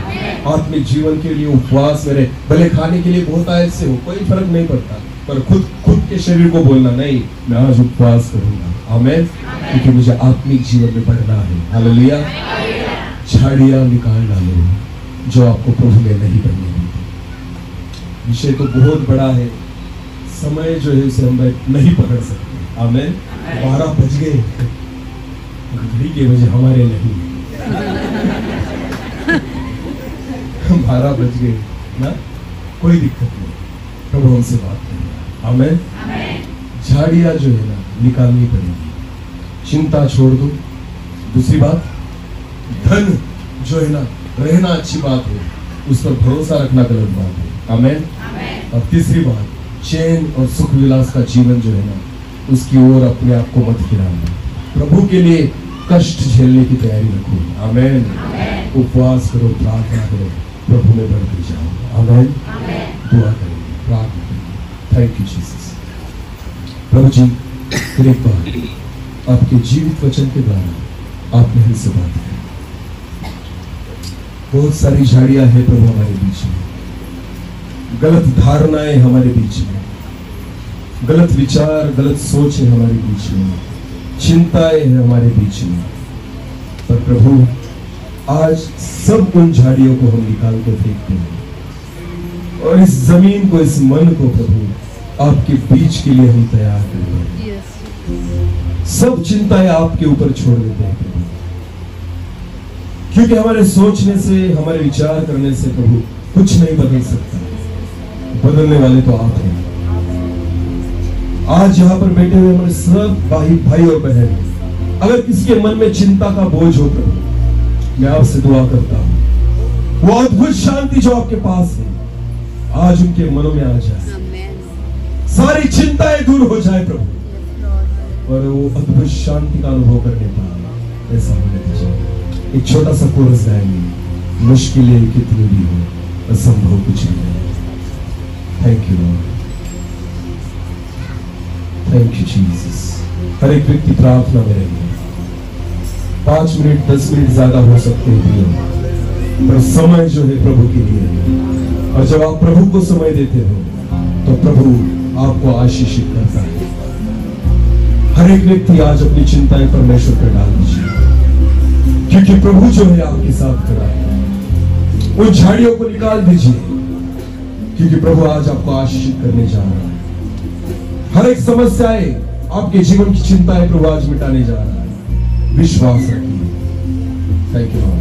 आत्मिक जीवन के लिए उपवास में रहे। भले खाने के लिए बहुत आयत से हो, कोई फर्क नहीं पड़ता, पर खुद के शरीर को बोलना, नहीं, मैं आज उपवास करूंगा। आमेन। क्योंकि मुझे आत्मिक जीवन में बढ़ना है। हालेलुया। झाड़ियां निकाल डालो जो आपको प्रभु में नहीं बढ़ने देती। विषय तो बहुत बड़ा है, समय जो है उसे हम नहीं पकड़ सकते। आमेन। 12 बज गए, घड़ी के बजे हमारे नहीं, 12 बज गए ना, कोई दिक्कत नहीं, प्रभु हमसे बात करेगा। आमेन। झाड़ियां जो है ना निकालनी पड़ेगी, चिंता छोड़ दो। दूसरी बात, धन जो है ना, रहना अच्छी बात है, उस पर भरोसा रखना गलत बात है। आमेन। और तीसरी बात, चैन और सुख विलास का जीवन जो है ना, उसकी ओर अपने आप को मत गिराना। प्रभु के लिए कष्ट झेलने की तैयारी रखो। आमेन। उपवास करो, प्रार्थना करो, प्रभु में बढ़ते जाओ। आमेन। दुआ करेंगे, प्रार्थना करेंगे। Thank you Jesus. प्रभु जी, फिर एक बार आपके जीवित वचन के द्वारा आपने हमसे बात की। बहुत सारी झाड़ियां हैं प्रभु हमारे बीच में, गलत धारणाएं हमारे बीच में, गलत विचार, गलत सोच है हमारे बीच में, चिंताएं हैं हमारे बीच में। पर प्रभु, आज सब उन झाड़ियों को हम निकाल कर फेंकते हैं और इस जमीन को, इस मन को प्रभु आपके बीच के लिए हम तैयार करते हैं। सब चिंताएं आपके ऊपर छोड़ देते हैं प्रभु, क्योंकि हमारे सोचने से, हमारे विचार करने से प्रभु कुछ नहीं बदल सकता। बदलने वाले तो आप हैं। आज यहाँ पर बैठे हुए हमारे सब भाई और बहन, अगर किसी के मन में चिंता का बोझ हो प्रभु, मैं आपसे दुआ करता हूँ, वो अद्भुत शांति जो आपके पास है आज उनके मनों में आ जाए, सारी चिंताएं दूर हो जाए प्रभु, और वो अद्भुत शांति का अनुभव करने पाए। ऐसा होने दीजिए। एक छोटा सा कोरस गाएंगे, मुश्किलें कितनी भी हो, असंभव कुछ नहीं है। Thank you lord, thank you Jesus. हर एक व्यक्ति प्रार्थना में रहेंगे, 5 मिनट 10 मिनट ज्यादा हो सकते हैं, पर समय जो है प्रभु के लिए। और जब आप प्रभु को समय देते हो तो प्रभु आपको आशीषित करता है। हर एक व्यक्ति आज अपनी चिंताएं परमेश्वर पर डाल दीजिए, क्योंकि प्रभु जो है आपके साथ खड़ा है। उन झाड़ियों को निकाल दीजिए, क्योंकि प्रभु आज आपको आशीषित करने जा रहा है। हर एक समस्याएं, आपके जीवन की चिंताएं प्रभु आज मिटाने जा रहा है। विश्वास रखिए। Thank you Lord.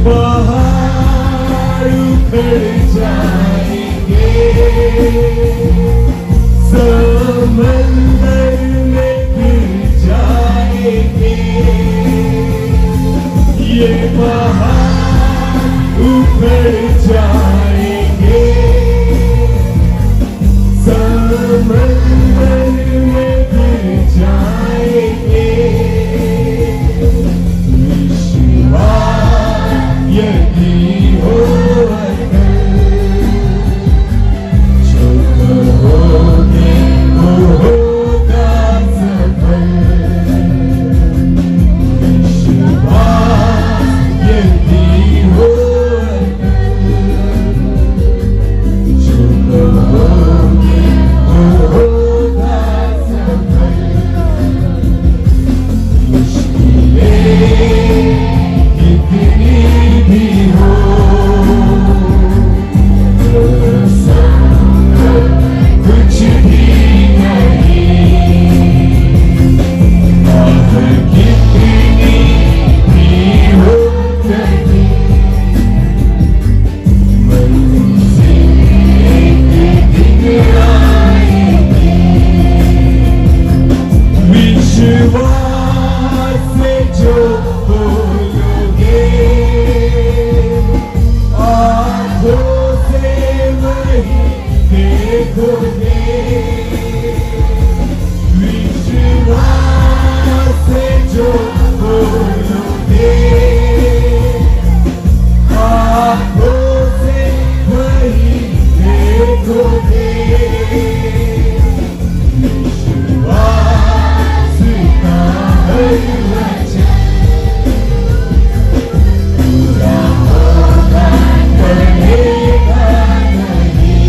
पहाड़ उखड़ जाएंगे, समंदर में गिर जाएंगे। ये पहाड़ उखड़ जाएंगे, समंदर में गिर जाएंगे। विश्वास यदि हो जो कहोगे वो होगा सफल। विश्वास यदि हो जो कहोगे वो होगा सफल। मुश्किलें कितनी भी हो, कुछ भी नहीं। आह कितनी भी हो कहीं, मंजिल एक दिन आएगी। विश्वास से जो बोलोगे, आँखों से वही देखोगे। विश्वास से जो बोलोगे, आँखों से वही देखोगे। विश्वास का हर वचन पूरा होगा, टलेगा नहीं।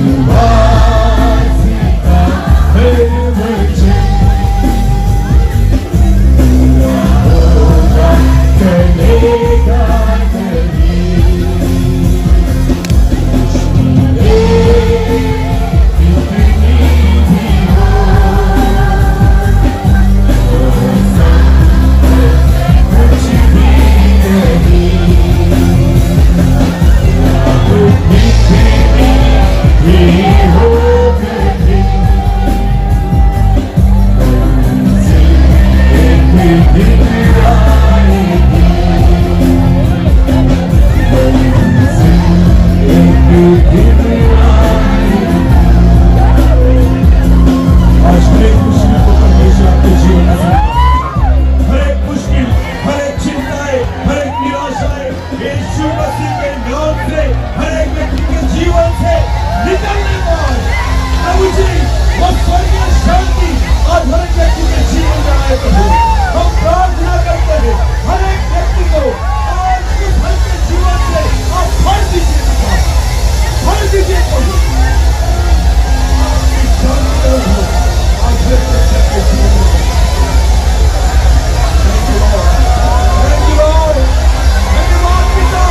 विश्वास का हर वचन पूरा होगा, टलेगा नहीं। मुश्किलें कितनी भी हो, कुछ भी नहीं। कितनी भी हो कहीं, मंजिल एक दिन आएगी। मंजिल एक दिन आएगी। आज हर एक मुश्किल को परमेश्वर आपके जीवन में, हर एक मुश्किल, हर एक चिंताएं, हर एक निराशाएं यीशु मसीह के नाम से हर एक व्यक्ति के जीवन से निकलने पाए। प्रभु जी वो स्वर्गीय शांति आज हर एक व्यक्ति के जीवन में आए। प्रभु हम प्रार्थना करते हैं हर एक व्यक्ति को आज इस हल्के जीवन से आप भर दीजिए, भर दीजिए। प्रभु आपकी शांति हो आज हर एक व्यक्ति के जीवन में। Thank you Lord, thank you Lord, धन्यवाद पिता।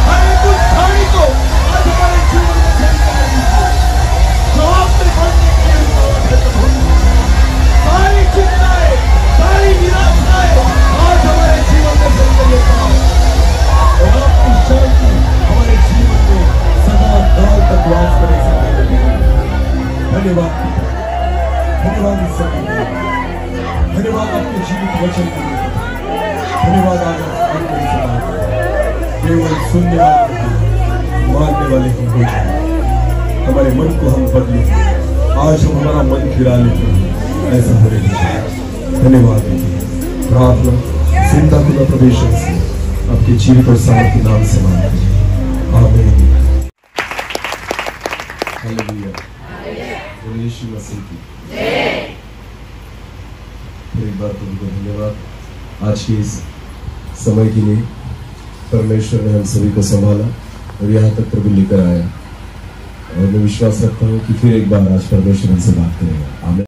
हर एक उस खाई को आज हमारे जीवन में झलका दीजिए जो आपने भरने के लिए रुकावट है। प्रभु सारी चिंताएं, सारी निराशाएं आज हमारे जीवन में झलके लेता है और आपकी शांति हमारे जीवन में सदा काल तक वास करे। धन्यवाद पिता, धन्यवाद इस समय, धन्यवाद आपके जीवित वचन के लिए। धन्यवाद आज आपके सलाम केवल सुनने वाले हैं, मानने वाले हम हो जाए। हमारे मन को हम बदले, आज हम हमारा मन फिरा लेते हैं, ऐसा हो रही है। धन्यवाद प्रार्थना जिंदा खुदा प्रवेशन से आपके जीवित और सामर्थ्य नाम से मांगते हैं, आमीन। हालेलुया, यीशु मसीह की फिर एक बार तुमको धन्यवाद आज के इस समय के लिए। परमेश्वर ने हम सभी को संभाला और यहाँ तक प्रभु लेकर आया और मैं विश्वास रखता हूँ कि फिर एक बार आज परमेश्वर हमसे बात करेगा। आमीन।